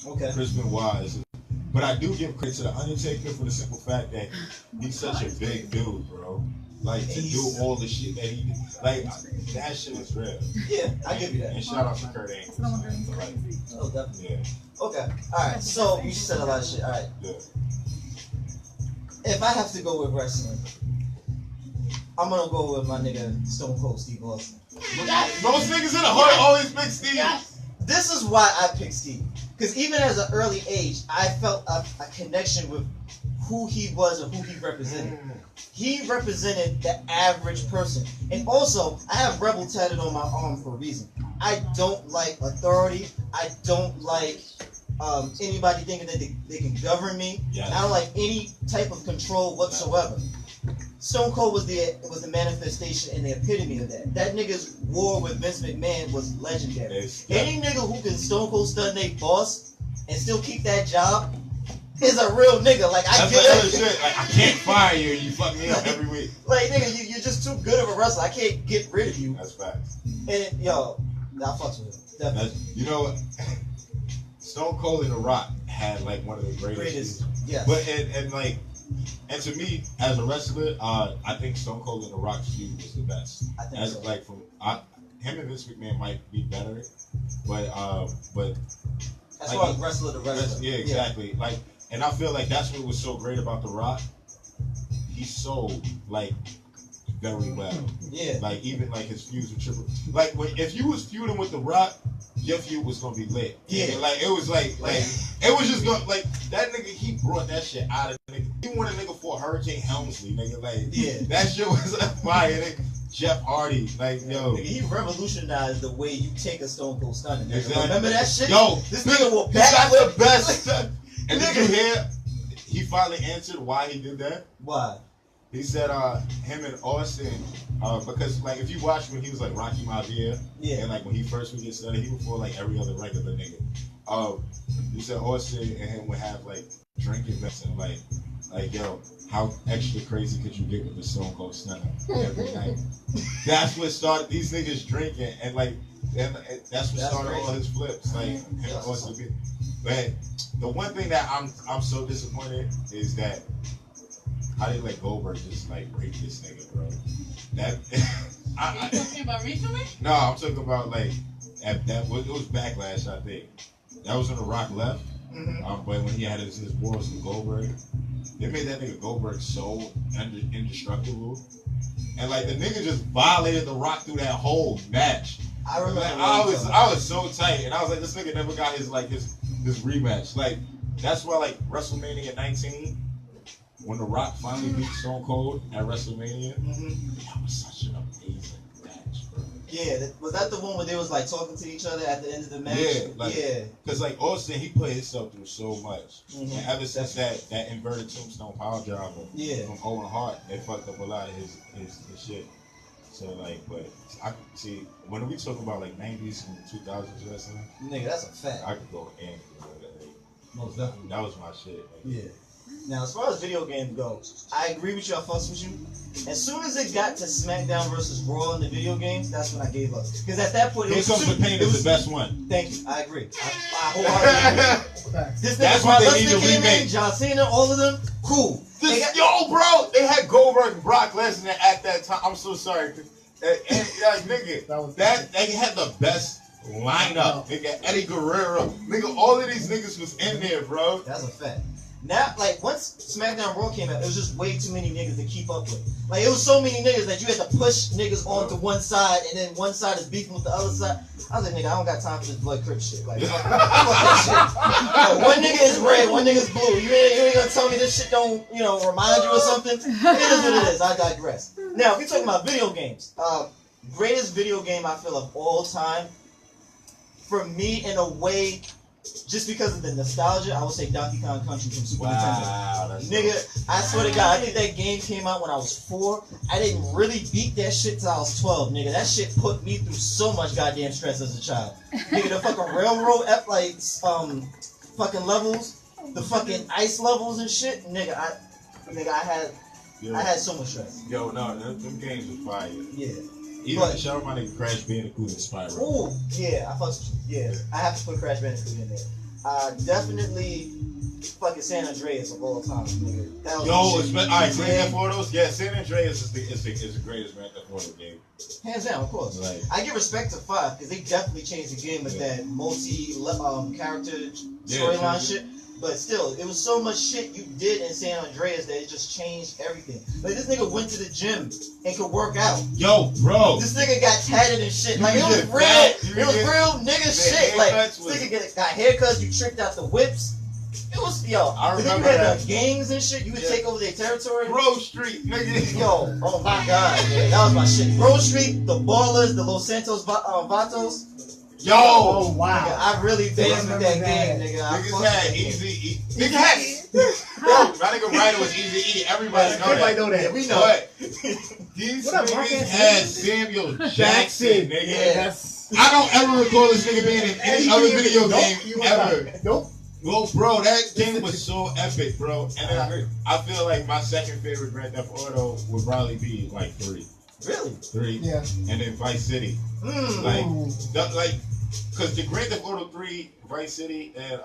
Speaker 3: Okay.
Speaker 2: Chris Benoit is, but I do give credit to the Undertaker for the simple fact that he's such a big dude, bro. Like to do all the shit that he did, like that shit is real.
Speaker 3: Yeah, I give you that.
Speaker 2: And shout out to Kurt Angle. So, like,
Speaker 3: Oh, definitely.
Speaker 2: yeah,
Speaker 3: Okay. All right. So you said a lot of shit. All right.
Speaker 2: yeah.
Speaker 3: If I have to go with wrestling, I'm gonna go with my nigga Stone Cold Steve Austin.
Speaker 2: Most niggas in the hood always pick Steve.
Speaker 5: Yes.
Speaker 3: This is why I picked Steve. Because even as an early age, I felt a connection with who he was and who he represented. He represented the average person. And also, I have Rebel tatted on my arm for a reason. I don't like authority. I don't like anybody thinking that they can govern me.
Speaker 2: Yes.
Speaker 3: I don't like any type of control whatsoever. Stone Cold was the manifestation and the epitome of that. That nigga's war with Vince McMahon was legendary. Any nigga who can Stone Cold stun their boss and still keep that job is a real nigga. Like, I
Speaker 2: That's
Speaker 3: get
Speaker 2: the other
Speaker 3: it.
Speaker 2: shit. Like, I can't fire you. You fuck me up every week.
Speaker 3: Like, nigga, you're just too good of a wrestler. I can't get rid of you.
Speaker 2: That's facts.
Speaker 3: And yo, I fucks with him. Definitely.
Speaker 2: You know what? Stone Cold and The Rock had like one of the greatest.
Speaker 3: Yes.
Speaker 2: But and to me, as a wrestler, I think Stone Cold and The Rock's feud was the best.
Speaker 3: I think
Speaker 2: As
Speaker 3: so.
Speaker 2: like him and Vince McMahon might be better, but
Speaker 3: As
Speaker 2: like,
Speaker 3: far as wrestler to wrestler.
Speaker 2: yeah, exactly. Like, and I feel like that's what was so great about The Rock. He sold like very well.
Speaker 3: Yeah.
Speaker 2: Like even like his feuds with Triple. Like if you was feuding with The Rock, your feud was gonna be lit.
Speaker 3: Yeah.
Speaker 2: Like it was like it was just gonna like that nigga. He brought that shit out of the nigga. He won a nigga for Hurricane Helmsley, nigga. Like
Speaker 3: Yeah.
Speaker 2: that shit was fire. Nigga. Jeff Hardy, like yo.
Speaker 3: Nigga, he revolutionized the way you take a Stone Cold stunner. Nigga.
Speaker 2: Exactly.
Speaker 3: Remember that shit?
Speaker 2: Yo,
Speaker 3: This nigga will
Speaker 2: he got
Speaker 3: backflip.
Speaker 2: the best stuff. And did you hear? He finally answered why he did that.
Speaker 3: Why?
Speaker 2: He said him and Austin, because like if you watch when he was like Rocky Maivia,
Speaker 3: Yeah.
Speaker 2: and like when he first would get started, he would feel like every other regular nigga. He said Austin and him would have like drinking bets and like yo, how extra crazy could you get with the Stone Cold Stunner every night? That's what started these niggas drinking and that's what started all his flips. Like him and Austin. But the one thing that I'm so disappointed is that how they let Goldberg just like rape this nigga, bro. That
Speaker 5: Are you talking about recently?
Speaker 2: no, I'm talking about like it was Backlash, I think. That was when The Rock left.
Speaker 3: Mm-hmm.
Speaker 2: But when he had his wars with Goldberg, they made that nigga Goldberg so indestructible, and like the nigga just violated The Rock through that whole match.
Speaker 3: I remember.
Speaker 2: Like, I was so tight, and I was like, this nigga never got his rematch. Like that's why like WrestleMania 19. when The Rock finally beat Stone Cold at WrestleMania,
Speaker 3: Mm-hmm.
Speaker 2: that was such an amazing match, bro.
Speaker 3: Yeah, was that the one where they was like talking to each other at the end of the match?
Speaker 2: Yeah, like,
Speaker 3: yeah.
Speaker 2: Cause like Austin, he put himself through so much,
Speaker 3: Mhm.
Speaker 2: and ever since that inverted tombstone power driver
Speaker 3: Yeah.
Speaker 2: from Owen Hart, they fucked up a lot of his shit. So like, but I could see when we talk about like 90s and 2000s wrestling,
Speaker 3: Nigga, that's a fact.
Speaker 2: I could go in.
Speaker 3: Most definitely.
Speaker 2: That was my shit. Like,
Speaker 3: Yeah. Now, as far as video games go, I agree with you. I fucks with you. As soon as it got to SmackDown versus Raw in the video games, that's when I gave up. Because at that point, it
Speaker 2: Here
Speaker 3: was
Speaker 2: Comes the Pain is the best one.
Speaker 3: Thank you. I agree. I wholeheartedly agree.
Speaker 4: Facts.
Speaker 3: This
Speaker 2: That's
Speaker 3: nigga
Speaker 2: what
Speaker 3: Brock
Speaker 2: they need
Speaker 3: Lesnar
Speaker 2: to
Speaker 3: came in,
Speaker 2: remake.
Speaker 3: John Cena, all of them, cool.
Speaker 2: Yo, bro, they had Goldberg and Brock Lesnar at that time. I'm so sorry. And like, nigga, they had the best lineup. Nigga, Eddie Guerrero. Nigga, all of these niggas was in there, bro.
Speaker 3: That's a fact. Now, like, once SmackDown Raw came out, it was just way too many niggas to keep up with. Like, it was so many niggas that you had to push niggas onto one side, and then one side is beefing with the other side. I was like, nigga, I don't got time for this blood crip shit. Like, fuck that shit. Like, one nigga is red, one nigga is blue. You ain't gonna tell me this shit don't, remind you of something? It is what it is. I digress. Now, if we're talking about video games, greatest video game I feel of all time, for me, in a way, just because of the nostalgia, I would say Donkey Kong Country from Super Nintendo.
Speaker 2: Wow, that's
Speaker 3: Nigga, I swear to God, I think that game came out when I was 4. I didn't really beat that shit till I was 12, nigga. That shit put me through so much goddamn stress as a child. Nigga, the fucking railroad, fucking levels, the fucking ice levels and shit, nigga, I had so much stress.
Speaker 2: Yo, no, them games was fire.
Speaker 3: Yeah.
Speaker 2: Even shout out my nigga Crash Bandicoot and Spyro.
Speaker 3: Ooh, yeah, I fucks with you. Yeah, I have to put Crash Bandicoot in there. Definitely fucking San Andreas of all time, nigga. That was
Speaker 2: alright, Grand Theft Autos. Yeah, San Andreas is the greatest Grand Theft Auto game.
Speaker 3: Hands down, of course.
Speaker 2: Right.
Speaker 3: I give respect to 5 because they definitely changed the game with that character storyline shit. But still, it was so much shit you did in San Andreas that it just changed everything. Like, this nigga went to the gym and could work out.
Speaker 2: Yo, bro.
Speaker 3: This nigga got tatted and shit. Like, it was real. It was real nigga shit. Like, this nigga got haircuts. You tricked out the whips. It was, yo.
Speaker 2: I remember
Speaker 3: you had
Speaker 2: that.
Speaker 3: the gangs and shit. You would take over their territory.
Speaker 2: Grove Street, nigga.
Speaker 3: Yo, oh my god, man. That was my shit. Grove Street, the Ballers, the Los Santos Vatos.
Speaker 2: Yo.
Speaker 4: Oh, wow.
Speaker 3: Nigga, I really danced with that game, nigga.
Speaker 2: Niggas had Easy E. Niggas had. Yo, my nigga Ryder was Easy E. Everybody know that.
Speaker 4: Yeah, we know.
Speaker 2: But these
Speaker 4: What up,
Speaker 2: niggas
Speaker 4: Marcus?
Speaker 2: had Samuel Jackson, nigga.
Speaker 3: Yes.
Speaker 2: I don't ever recall this nigga being in any other video game ever.
Speaker 4: Nope.
Speaker 2: Well, bro, that game was so epic, bro. And
Speaker 3: I agree.
Speaker 2: I feel like my second favorite Grand Theft Auto would probably be like 3.
Speaker 3: Really?
Speaker 2: 3.
Speaker 4: Yeah.
Speaker 2: And then Vice City. Like, cause the Grand Theft Auto 3, Vice City, and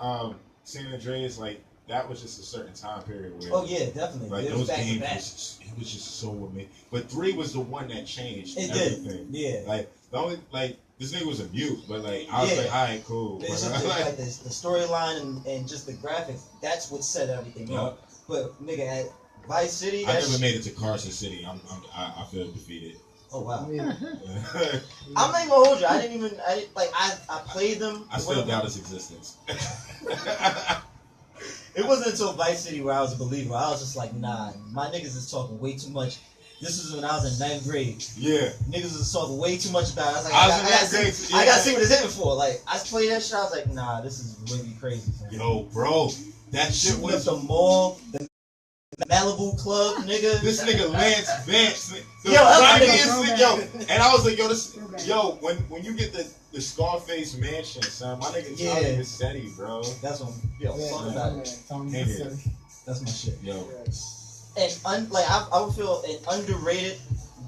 Speaker 2: San Andreas, like, that was just a certain time period where.
Speaker 3: Oh yeah, definitely.
Speaker 2: Like,
Speaker 3: it was
Speaker 2: those
Speaker 3: back to
Speaker 2: games,
Speaker 3: back.
Speaker 2: it was just so amazing. But 3 was the one that changed
Speaker 3: It
Speaker 2: everything.
Speaker 3: did. Yeah.
Speaker 2: Like, the only, like, this nigga was a mute, but like, I was like, alright, cool.
Speaker 3: It's just like the storyline and just the graphics. That's what set everything up. But nigga, at Vice City,
Speaker 2: I never made it to Carson City. I feel defeated.
Speaker 3: Oh wow.
Speaker 4: Yeah.
Speaker 3: I'm not even gonna hold you. I played them.
Speaker 2: I still doubt its existence.
Speaker 3: It wasn't until Vice City where I was a believer. I was just like, nah, my niggas is talking way too much. This was when I was in 9th grade.
Speaker 2: Yeah.
Speaker 3: Niggas was talking way too much about it. I was like,
Speaker 2: I
Speaker 3: gotta see what it's hitting for. Like, I played that shit, I was like, nah, this is really crazy. Man.
Speaker 2: Yo, bro, that shit
Speaker 3: Shooting
Speaker 2: was
Speaker 3: up the mall, the Malibu Club, nigga.
Speaker 2: This nigga Lance Vance.
Speaker 3: Yo,
Speaker 2: and I was like, when you get the Scarface mansion, son, my nigga Tommy Massetti, bro.
Speaker 3: That's what I'm talking about. That's my shit.
Speaker 2: Yo.
Speaker 3: And I would feel an underrated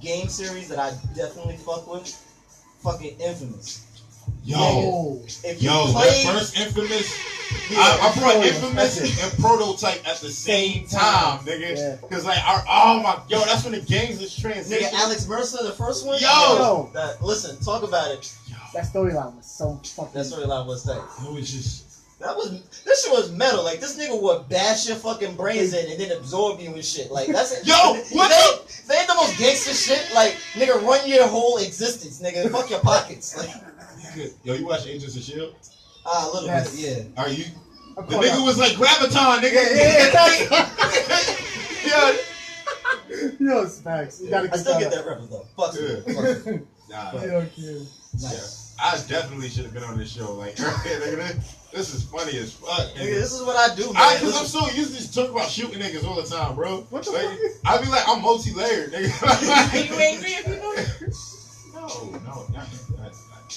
Speaker 3: game series that I definitely fuck with, fucking Infamous.
Speaker 2: Yo,
Speaker 3: if you
Speaker 2: that first Infamous, I brought Infamous and Prototype at the same time, nigga. Cause like, that's when the games was transitioning.
Speaker 3: Nigga, Alex Mercer, the first one.
Speaker 4: Yo.
Speaker 3: Listen, talk about it.
Speaker 4: That storyline was so fucking.
Speaker 3: That storyline was tight.
Speaker 2: It was just.
Speaker 3: This shit was metal. Like, this nigga would bash your fucking brains in and then absorb you and shit. Like, that's it.
Speaker 2: Yo, what
Speaker 3: they ain't the most gangster shit. Like, nigga, run your whole existence, nigga. Fuck your pockets. Like,
Speaker 2: yo, you watch Agents of S.H.I.E.L.D.?
Speaker 3: A little bit, yeah.
Speaker 2: Are you? The nigga was like Graviton, nigga.
Speaker 4: Yo, it's facts. You gotta
Speaker 3: I still get
Speaker 4: that.
Speaker 3: that reference though. Fuck you.
Speaker 2: Nah,
Speaker 3: Nice.
Speaker 2: I definitely should have been on this show. Like, this is funny as fuck.
Speaker 3: Nigga, this is what I do, man.
Speaker 2: Cause I'm so used to talking about shooting niggas all the time, bro.
Speaker 4: What the
Speaker 2: like,
Speaker 4: fuck?
Speaker 2: I be like, I'm multi-layered, nigga.
Speaker 5: Are you angry if you know?
Speaker 2: No, not.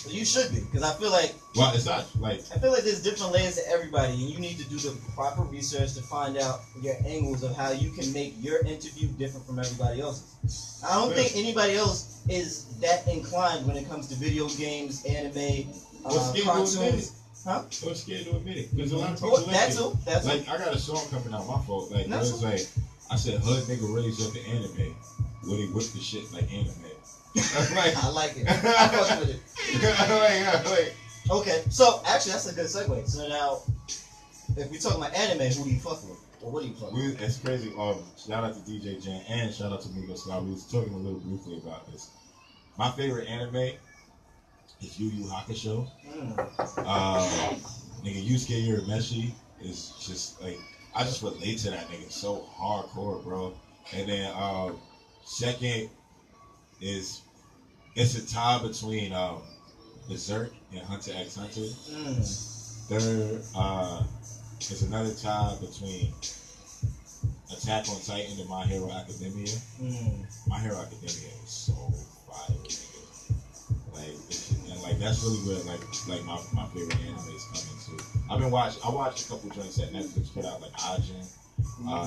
Speaker 3: You should be, because I feel like
Speaker 2: It's not like.
Speaker 3: I feel like there's different layers to everybody, and you need to do the proper research to find out your angles of how you can make your interview different from everybody else's. I don't think anybody else is that inclined when it comes to video games, anime, cartoons. Huh?
Speaker 2: I'm scared to admit it. Because a lot of people
Speaker 3: That's
Speaker 2: like, I got a song coming out, my fault. Like, it was like, I said, hood nigga raised up the anime. Where they whip the shit like anime. Like,
Speaker 3: I like it. I fuck with it.
Speaker 2: like,
Speaker 3: Okay, so actually that's a good segue. So now, if we talking about anime, who do you fuck with? Or what do you fuck with?
Speaker 2: it's crazy. Shout out to DJ Jan and shout out to Migo Scott. We was talking a little briefly about this. My favorite anime is Yu Yu Hakusho. Nigga, Yusuke Urameshi is just like, I just relate to that nigga so hardcore, bro. And then second is, it's a tie between Berserk and Hunter x Hunter. Third is another tie between Attack on Titan and My Hero Academia. My Hero Academia is so fire, nigga. Like that's really good. Like my favorite anime is coming too. I watched a couple joints that Netflix put out, like Ajin.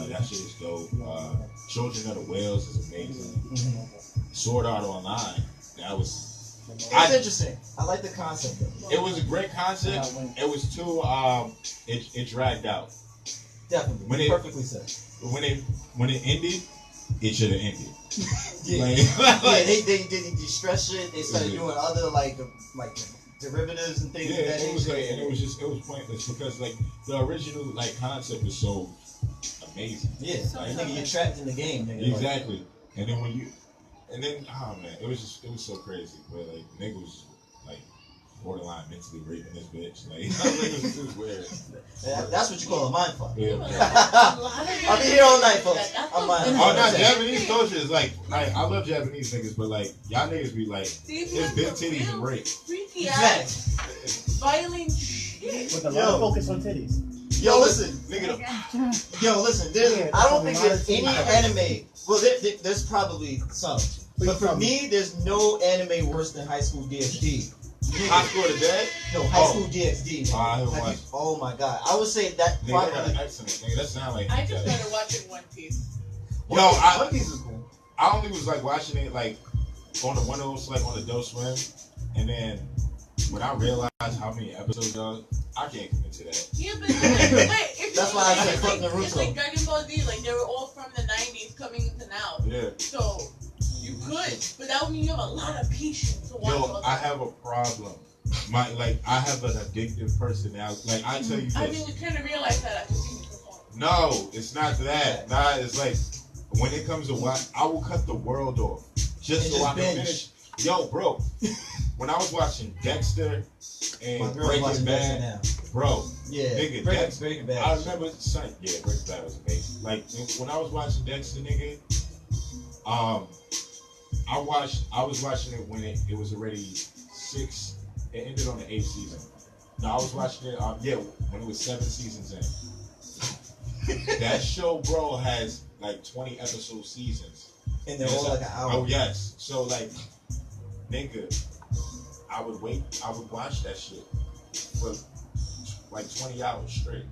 Speaker 2: That shit is dope. Children of the Whales is amazing. Sword Art Online. It's
Speaker 3: interesting. I like the concept of it.
Speaker 2: It was a great concept. It was too it dragged out.
Speaker 3: Definitely. Perfectly said.
Speaker 2: When it ended, it should have ended.
Speaker 3: They stressed shit. They started doing other like derivatives and things.
Speaker 2: Yeah, it was pointless because like the original like concept was so amazing.
Speaker 3: Yeah, nigga, you're trapped in the game, nigga.
Speaker 2: Exactly. And then oh man, it was so crazy. But like nigga was like borderline mentally raping this bitch. Like it was weird.
Speaker 3: That's what you call a mind fuck.
Speaker 2: Yeah,
Speaker 3: I'll be here all night, folks. I'm mind.
Speaker 2: Oh no, Japanese culture is like I love Japanese niggas, but like y'all niggas be like, it's big titties and rape.
Speaker 5: Freaky ass, violent shit.
Speaker 4: With a lot of focus on titties.
Speaker 3: Yo, listen,
Speaker 2: nigga.
Speaker 3: Yo, listen. I don't think there's any anime. Well, there's probably some, but for me, there's no anime worse than High School DxD.
Speaker 2: High School to Dead?
Speaker 3: No, High School DxD.
Speaker 2: Oh
Speaker 3: my god, I would say that
Speaker 2: probably.
Speaker 3: probably.
Speaker 2: Excellent, nigga. That sound like.
Speaker 5: I just started watching One Piece.
Speaker 3: One Piece is cool.
Speaker 2: I only was like watching it like on one of those like on Adult Swim, and then when I realized how many episodes there are, I can't commit to that.
Speaker 5: Yeah, but wait,
Speaker 3: that's why I said fuck Naruto.
Speaker 5: It's like Dragon Ball Z, like they were all from the 90s coming into now.
Speaker 2: Yeah.
Speaker 5: So you could, but that would mean you have a lot of patience to watch.
Speaker 2: Yo, I have a problem. I have an addictive personality. Like I tell you this.
Speaker 5: I mean, we kind of realize that after seeing it before.
Speaker 2: No, it's not that. Nah, it's like when it comes to watch, I will cut the world off just so I can finish. Yo, bro, when I was watching Dexter and Breaking Bad, bro, nigga,
Speaker 3: Breaking Bad.
Speaker 2: I remember, Breaking Bad was amazing. Like when I was watching Dexter, nigga, I was watching it when it was already 6. It ended on the 8th season. No, I was watching it. When it was 7 seasons in. That show, bro, has like 20 episode seasons.
Speaker 3: And they're all like an hour.
Speaker 2: Oh yes. So like, nigga, I would watch that shit for like 20 hours straight.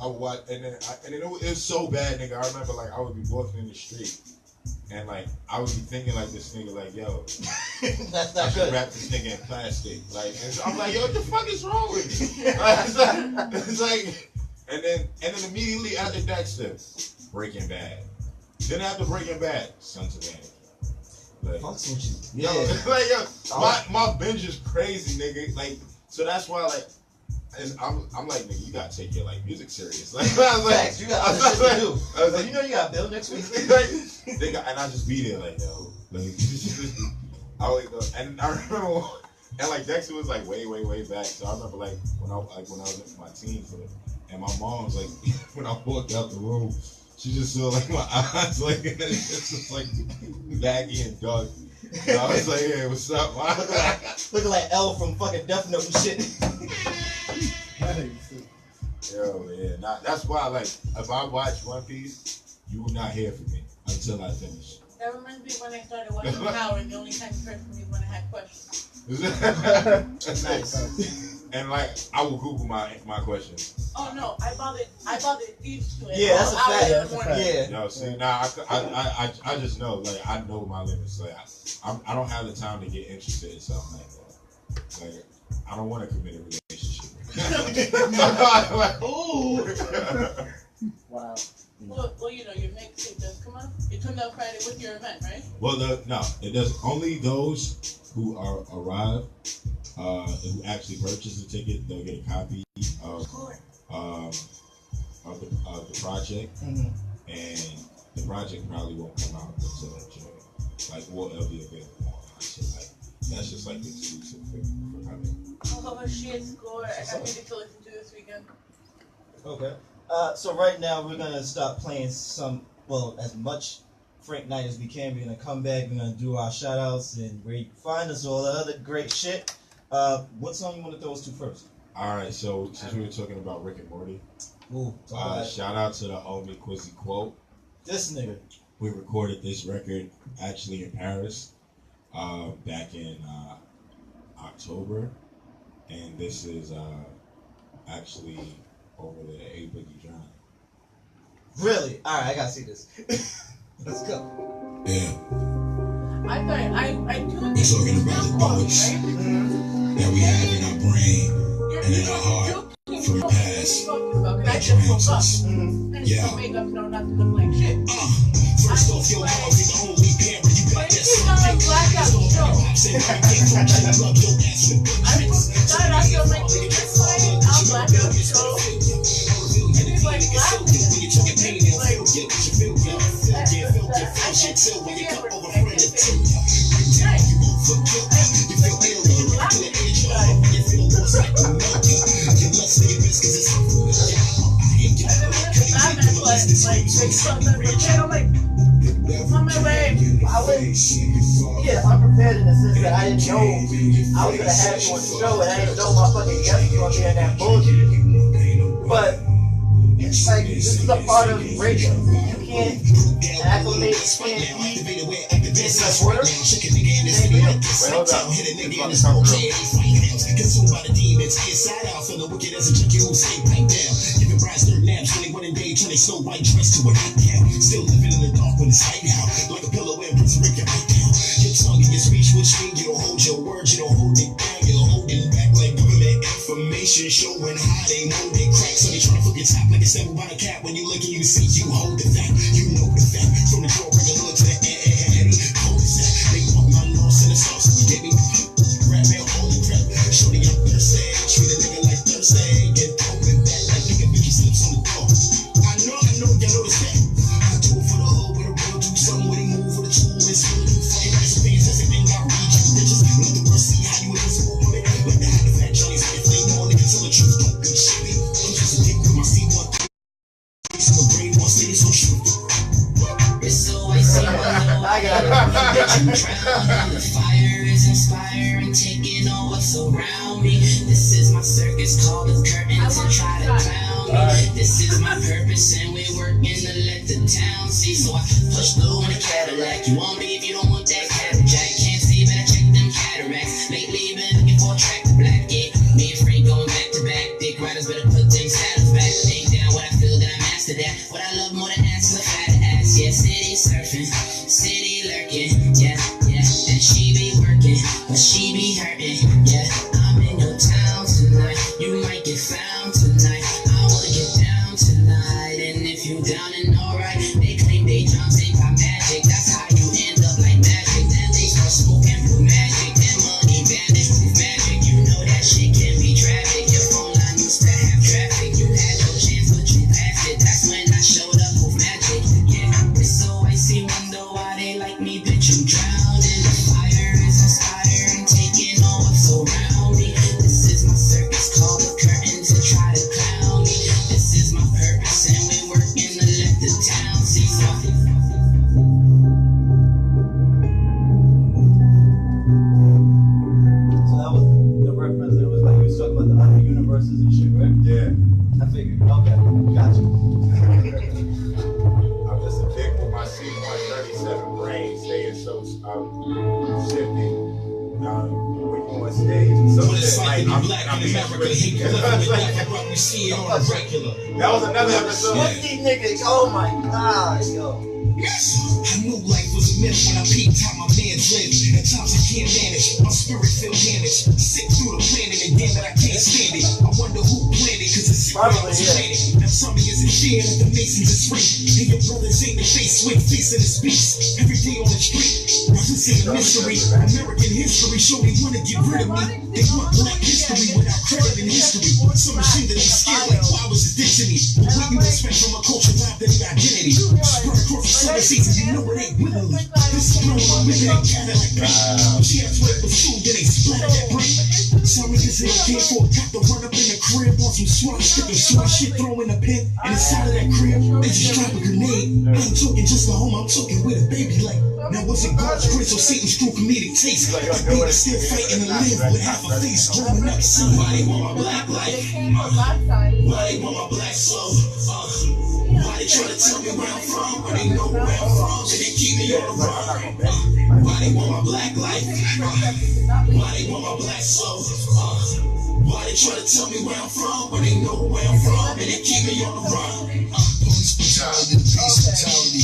Speaker 2: I would watch, and then it was so bad, nigga. I remember like I would be walking in the street, and like I would be thinking like this nigga, like yo,
Speaker 3: that's
Speaker 2: I
Speaker 3: not
Speaker 2: should
Speaker 3: good.
Speaker 2: wrap this nigga in plastic, like. And so I'm like, yo, what the fuck is wrong with me? It's like, and then immediately after Dexter, Breaking Bad. Then after Breaking Bad, Sons of Anarchy. Like,
Speaker 3: fucks with you.
Speaker 2: Yo, like, yo, my binge is crazy, nigga. Like, so that's why, like, I'm like, nigga, you gotta take your like music serious. Like, I was like,
Speaker 3: facts, you got other shit to do. I was like, you know, you got Bill next week.
Speaker 2: Like, and I just be there, like, yo, like, I always go, and I remember, and like Dexter was like way back. So I remember like when I was in my teens, and my mom's like, when I walked out the room, She just saw like my eyes, like it's just like baggy and dark. And I was like, "Hey, what's up?"
Speaker 3: Looking like L from fucking Death Note and shit.
Speaker 2: Yo, yeah, that's why, like, if I watch One Piece, you will not hear from me until I finish.
Speaker 5: That reminds me when I started watching Power, and the only time you heard from me when I had questions.
Speaker 3: Nice.
Speaker 2: And like, I will Google my questions.
Speaker 5: Oh no, I bothered deep to it.
Speaker 3: Yeah, that's a fact.
Speaker 5: Hours in the morning.
Speaker 3: Yeah.
Speaker 2: Yo, see, I just know, like, I know my limits. Like, I don't have the time to get interested in something like that. Like, I don't want to commit a relationship.
Speaker 3: Ooh.
Speaker 4: Wow.
Speaker 5: Well, you know, your mixtape does come out. It comes out Friday with your event, right?
Speaker 2: Well, no, it does. Only those who arrive, who actually purchase the ticket, they'll get a copy of the project, and the project probably won't come out until June. Like, it'll be available online. So, like, that's just like exclusive for coming.
Speaker 5: Oh shit, score! I got music to listen to this weekend.
Speaker 3: Okay. So right now we're gonna stop playing as much Frank Knight as we can. We're gonna come back. We're gonna do our shout outs and where you can find us, all the other great shit. What song you want to throw us to first?
Speaker 2: All right. So since we were talking about Rick and Morty,
Speaker 3: Ooh,
Speaker 2: shout out to the homie Quizzy Quote.
Speaker 3: This nigga.
Speaker 2: We recorded this record actually in Paris back in October, and this is actually over the A Boogie John.
Speaker 3: Really? All right, I gotta see this. Let's go.
Speaker 2: Yeah.
Speaker 5: I do
Speaker 2: We're talking about the thoughts that we have in our brain and in our heart from the past that drains us. Yeah.
Speaker 5: Makeup so not to look like shit.
Speaker 2: First off, your mom is the only parent you got that something.
Speaker 5: Blackout show. I started out your like this way. I'll blackout show. And it's like laughing. I should tell when you come over friend to tell you. On my way.
Speaker 3: Yeah, unprepared in the sense that I didn't know I was gonna have you on the show, and I didn't know my fucking guest was gonna be in that bullshit. But it's like this is a part of radio. You can't acclimate, you can't be in such order.
Speaker 2: Hold up. It's about to come through.
Speaker 6: Consumed by the demons, inside out, feeling wicked as a junkie who say pipe down. Giving brides their naps, 21 and day, turning Snow White dress to a nightgown. Still living in the dark when it's light out, like a pillow in prison, break your right down. Your tongue and your speech, which mean you don't hold your words, you don't hold it down, you're holding back like government information, showing how they mold it cracks. So they trying to fuck your top like a seven by the cat. When you look and you see, you hold the fact, you know the fact. From the door, bring the hood to the end, hold the sack. They walk my loss in the sauce, you get me? Rap man, holy crap. Shorty, I'm thirsty. Treat a nigga like Thursday. Get open back like nigga Vicky slips on the door. I know, y'all notice that. I do it for the hood with a real do something with a move with a tool. It's real do funny nice things. Everything I read, you bitches. Let the world see how you invisible woman. Like the hot fat Johnny's like a flame on nigga till the truth don't be shitty. I'm just a dick with my C1. So my brain wants to so shoot. It's so icy,
Speaker 3: I got it.
Speaker 6: the fire is inspiring, taking on what's around me. This is my circus, call the curtains and try to clown me. This is my purpose, and we're working to let the town see. So I push through in a Cadillac. You won't be if you don't want that Cadillac. Can't see, better check them cataracts. Lately, been looking for a track to black gate. Me and Frank going back to back. Dick riders better put them saddles back. Lay down what I feel, that I master that. What I love more than ass is a fat ass. Yeah, city surfing, city lurking. Yeah, and she be working, but she be hurting. Yeah, I'm in your town tonight. You might get found tonight. I wanna get down tonight. And if you down and alright, they claim they drums ain't got magic. That's how you end up like magic. Then they start smoking blue magic. Then money vanish with magic. You know that shit can be tragic. Your phone line used to have traffic. You had no chance, but you passed it. That's when I showed up with magic. Yeah, it's so icy, wonder why they like me, bitch. I'm drowning. The fire is inspiring, taking on what's around me.
Speaker 2: shifting. When you on stage, some
Speaker 6: What it's
Speaker 2: shit,
Speaker 6: like to
Speaker 2: like,
Speaker 6: be black in America, hate what we see it on the regular.
Speaker 2: that was another episode.
Speaker 3: Fuck these niggas. Oh my god, yo.
Speaker 6: I knew life was a myth when I peeped how my mans live. At times I can't manage, my spirit feel damaged. Sick through the planet and damn it, I can't stand it. I wonder who planned it, cause it's sick when I was planted. Now some of you isn't fear that the Masons is free. And your brothers ain't the face with facing the speaks. Every day on the street, this ain't a mystery. American history, show they wanna get rid of me. They want black history without credit in history. Some machine that is scared like flowers is ditching me. But what you expect from a culture without any identity? Spread across the summer season, you know it ain't willingly. This is blowing my women ain't Cadillac paint. She asked what it was food, then they splattered that brain. Sorry, this ain't care for a cop to run up in the crib on some swat, stick a swat shit, throw in a pin. And inside of that crib, they just drop a grenade. I ain't talking just a home, I'm talking with a baby like. Now was it God's grace or Satan's true comedic taste? The beat is still fighting to live with half a face growing up. Somebody want my black life. Why they want my black soul? Why they try to tell me where I'm from? Where they know where I'm from and they keep me on the run? Why they want my black life? Why they want my black soul? Why they try to tell me where I'm from? Where they know where I'm from and they keep me on the run?
Speaker 7: Police brutality, the police brutality.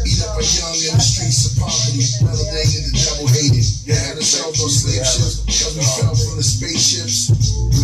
Speaker 7: Eat up a young in the streets of poverty. Validated, the devil hated. They had us held on slave ships, cause we fell from the spaceships.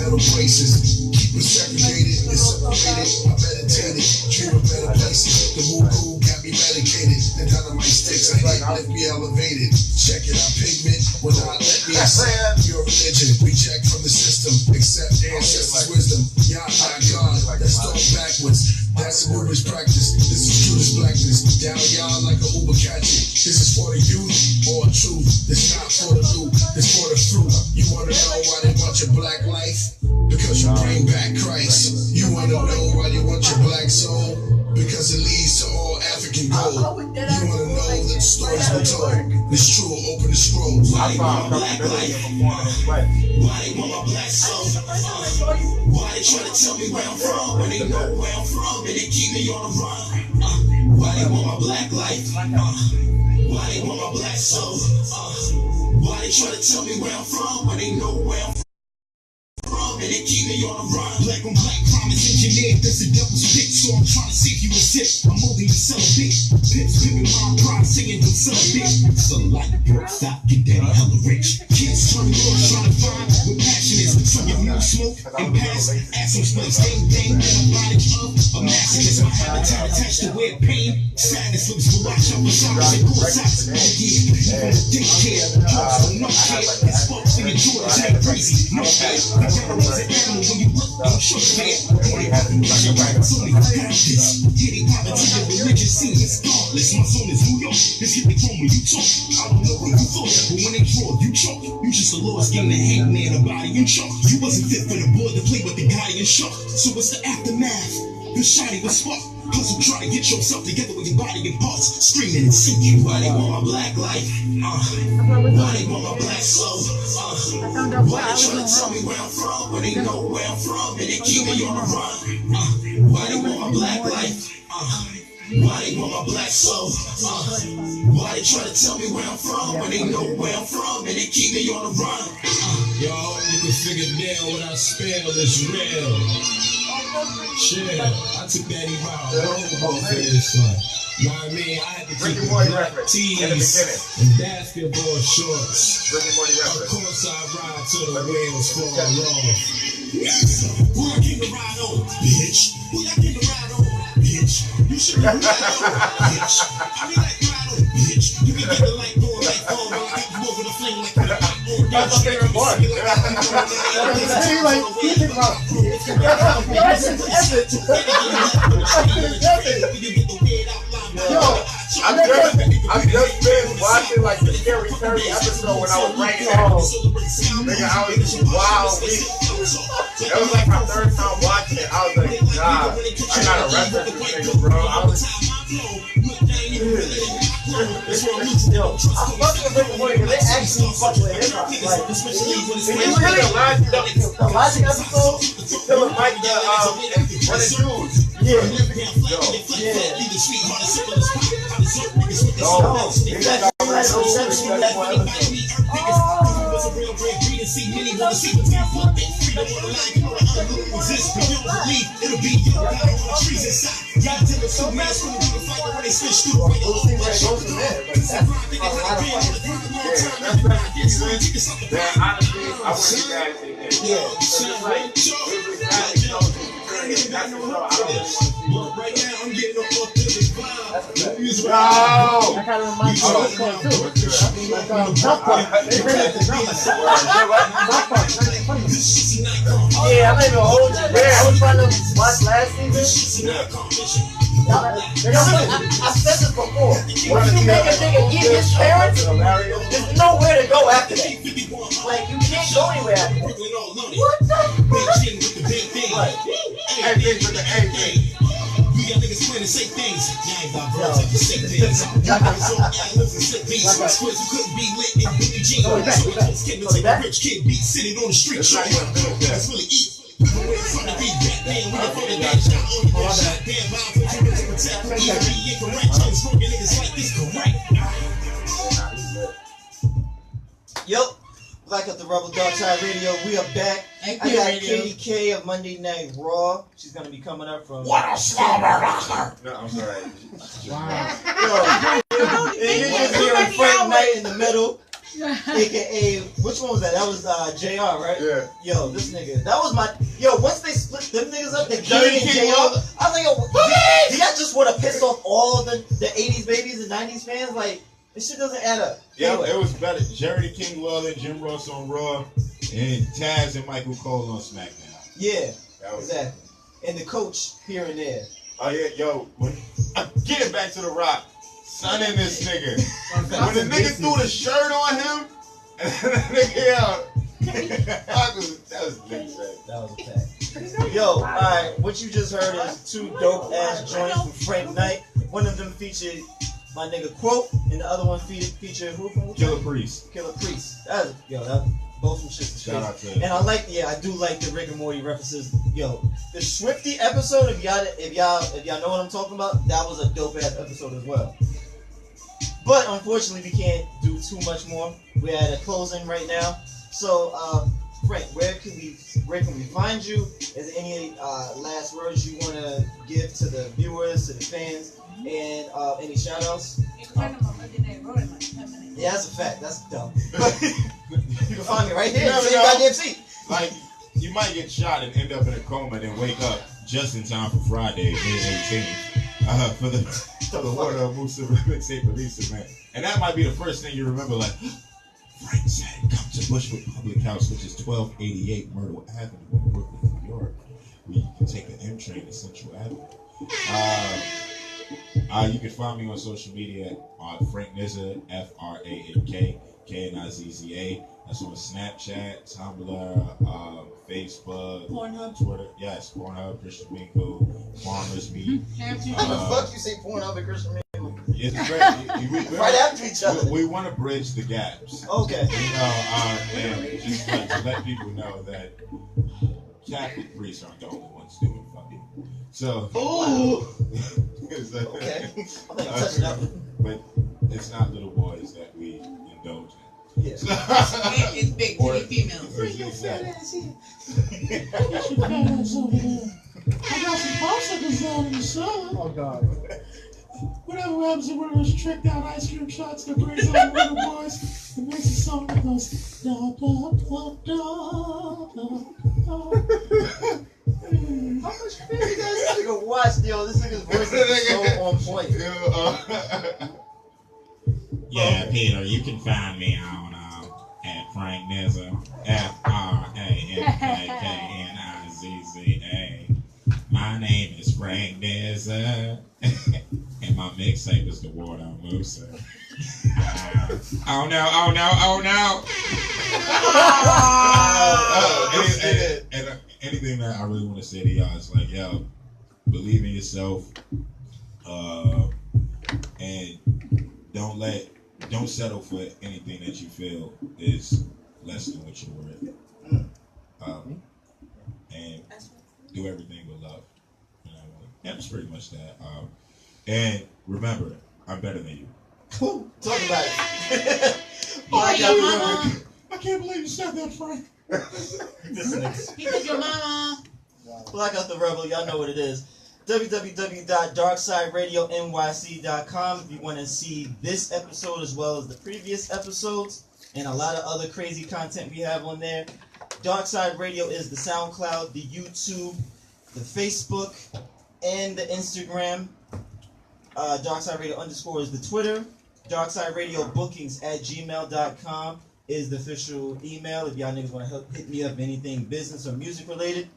Speaker 7: Metal places, keep us segregated and separated. I meditated, dream of better places. The woo got me medicated. The dynamite sticks I hate left me elevated. Check it out, pigment will not let me accept your religion. Reject from the system, accept ancestors' wisdom. Y'all not God, that's thrown backwards. That's a Buddhist practice. This is Judas blackness. Down y'all like a Uber catching. This is for the youth or truth. This not for the loot. This for the fruit. You wanna know why they want your black life? Because you bring back Christ. You wanna know why they want your black soul? Because it leads to all African gold. You wanna know that the stories were told. It's true, open the scroll.
Speaker 6: Why they want my black life? Why they want my black soul? Why they try to tell me where I'm from? When they know where I'm from and they keep me on the run? Why they want my black life? Why they want my black soul? Why they try to tell me where I'm from? When they know where I'm from and they keep me on the run? Black on black crime is engineered. That's a devil's pit, so I'm trying to see if you will sit. I'm moving to sell a bit. Pips pimping my pride, singing don't sell a bit. Sunlight, broke stop, get daddy hella rich. Kids turn loose, trying to find what passion is. Some of you smoke and pass. Ask some slaves, gang, and a bondage of a massive. It's my habitat attached to where pain. Sadness looks for watch out for showers and cool sides. Oh yeah, even the daycare. Drugs for no care. It's folks in your Jordans ain't crazy. No fear. The general's an animal when you look, don't show fair. Only having Russian rabbits only got this. Hitting poverty of religion scene is godless. My zone is New York. It's hit the chrome when you talk. I don't know what you thought, but when they draw, you choke. You just a lowest game to hate man, a body in chalk. You wasn't fit for the board to play with the guy in shock. So what's the aftermath? The shiny was spark. Plus you try to get yourself together with your body in parts. Screaming and singing. Why they want my black life? Why they want my black soul? Why they try to tell me where I'm from? When they know where I'm from and they keep me on the run? Why they want my black life? Why they want my black soul? Why they try to tell me where I'm from? When they know where I'm from and they keep me on the run? Yo, you can figure down what I spell is real. Chill, I took that round for this one. Know what I mean? I had to keep the black tees and basketball shorts. Of course I ride till the wheels fall off. Who I came to ride on, bitch? Who I came to ride on, bitch? You should be ride on, bitch. I mean like ride on, bitch. You can get the light going like phone while I get you over the flame like a hot on. That's my favorite part.
Speaker 2: I've just been watching like the Scary Terry episode when I was writing home. Nigga, I was wild week. That was like my third time watching it. I was like, nah, I gotta reference this nigga, bro. I was
Speaker 3: Yo, I'm fucking with Rick Morty because they actually fuck with hip hop. Like,
Speaker 2: the last episode, it was like the one of dudes.
Speaker 3: Yeah.
Speaker 4: That kind of reminds me of what's called too. South Park. They made it to drama. South Park.
Speaker 3: Yeah, I'm not even hold you. I was trying to watch last season. I said this before. Once you make a nigga eat his parents, there's nowhere to go after that. Like, you can't go anywhere after that. What the fuck? Right.
Speaker 2: Everything with the everything.
Speaker 6: We got niggas planning sick things. Yeah, I got birds like the sick things. Squares who couldn't be lit in Billy Jean. So came to take a rich kid beat sitting on the street. That's really eat. We're trying to be Batman. We got funny that shot on the shot. Damn, Bob, put you into protect. Even be incorrect. Smoking niggas like this correct.
Speaker 3: Yup. Blackout the Rebel Dark Side Radio. We are back. I got Katie K of Monday Night Raw. She's gonna be coming up from.
Speaker 2: What a slobber knocker! No, I'm sorry.
Speaker 3: Yo, and you're just hearing Frank Knight in the middle, aka which one was that? That was JR, right?
Speaker 2: Yeah.
Speaker 3: Yo, this nigga. That was my. Yo, once they split them niggas up, the King and JR. I was like, yo, did I just want to piss off all the 80s babies and 90s fans? Like. This shit doesn't add up.
Speaker 2: Yeah,
Speaker 3: anyway.
Speaker 2: it was better. Jerry King Lawler, Jim Ross on Raw, and Taz and Michael Cole on SmackDown.
Speaker 3: Yeah,
Speaker 2: Was
Speaker 3: exactly. And the coach here and there.
Speaker 2: Oh yeah, yo, getting back to the Rock, sonning this nigga. When the nigga threw the shirt on him, and the nigga that was big shit.
Speaker 3: That was a fact. Yo, alright, what you just heard is two dope ass joints from Frank Knight. One of them featured my nigga Quote, and the other one featured who from
Speaker 2: Killer Priest.
Speaker 3: Killer Priest. That both from shit.
Speaker 2: Shout out to
Speaker 3: and I do like the Rick and Morty references. Yo, the Swifty episode, if y'all know what I'm talking about, that was a dope ass episode as well. But unfortunately, we can't do too much more. We're at a closing right now. So, Frank, where can we find you? Is there any last words you want to give to the viewers, to the fans? And any shout outs? Yeah, that's a fact. That's dumb. You can find me right here. Same goddamn seat.
Speaker 2: Like, you might get shot and end up in a coma and then wake up just in time for Friday, May 18th. For the Water of Musa mixtape release, man. And that might be the first thing you remember, like, Frank said, come to Bushwick Public House, which is 1288 Myrtle Avenue in Brooklyn, New York. Where you can take the M train to Central Avenue. You can find me on social media on Frank Nizza, FRANK, KNIZZA. That's on Snapchat, Tumblr, Facebook,
Speaker 5: Pornhub,
Speaker 2: Twitter. Yes, Pornhub, Christian Mingle, Farmers Meat.
Speaker 3: How the fuck you say Pornhub and Christian Mingle?
Speaker 2: It's great.
Speaker 3: Right after each other.
Speaker 2: We want to bridge the gaps.
Speaker 3: Okay.
Speaker 2: You know, and just like to let people know that Catholic priests aren't the only ones doing fucking. So.
Speaker 3: Ooh. Okay. I'm not touching that one.
Speaker 2: But it's not little boys that we indulge in.
Speaker 3: Yeah.
Speaker 5: it's big titty females.
Speaker 2: Exactly.
Speaker 8: I got some popsicles down in the sun.
Speaker 4: Oh God.
Speaker 8: Whatever happens to one of those tricked out ice cream shots that brings on little boys and makes a song that goes da da da da da da.
Speaker 3: How much video you guys nigga watched, yo? This nigga's voice is so on point.
Speaker 2: Yeah, Peter, you can find me on at Frank Nizza, FRANKKNIZZA. My name is Frank Nizza, and my mixtape is the Water of Musa. Oh no! Oh no! Oh no! Anything that I really want to say to y'all is like, yo, believe in yourself, and don't settle for anything that you feel is less than what you're worth. And do everything with love. You know, pretty much that. And remember, I'm better than you.
Speaker 3: Talk about it.
Speaker 5: Oh,
Speaker 3: Blackout
Speaker 5: your
Speaker 3: Frank.
Speaker 5: mama.
Speaker 8: I can't believe you said that, Frank.
Speaker 3: This nigga.
Speaker 5: He said your mama.
Speaker 3: Blackout the Rebel, y'all know what it is. www.darksideradio.nyc.com if you want to see this episode as well as the previous episodes and a lot of other crazy content we have on there. Darkside Radio is the SoundCloud, the YouTube, the Facebook, and the Instagram. Darkside Radio _ is the Twitter. Darkside Radio Bookings at gmail.com is the official email if y'all niggas want to hit me up anything business or music related.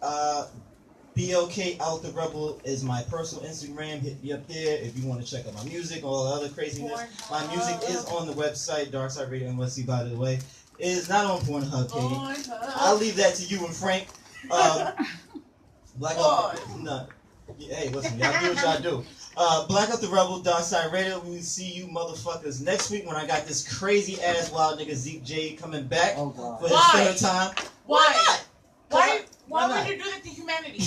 Speaker 3: BLK Out the Rebel is my personal Instagram. Hit me up there if you want to check out my music, all the other craziness. My music is on the website, Darkside Radio NYC, by the way. It is not on Pornhub, Katie. I'll leave that to you and Frank. Blackout. No. Hey, listen, y'all do what y'all do. Blackout the Rebel, Darkside Radio. We will see you motherfuckers next week when I got this crazy ass wild nigga Zeke J coming back for his third time.
Speaker 5: Why?
Speaker 3: not?
Speaker 5: Why
Speaker 3: not?
Speaker 5: would you do that to humanity?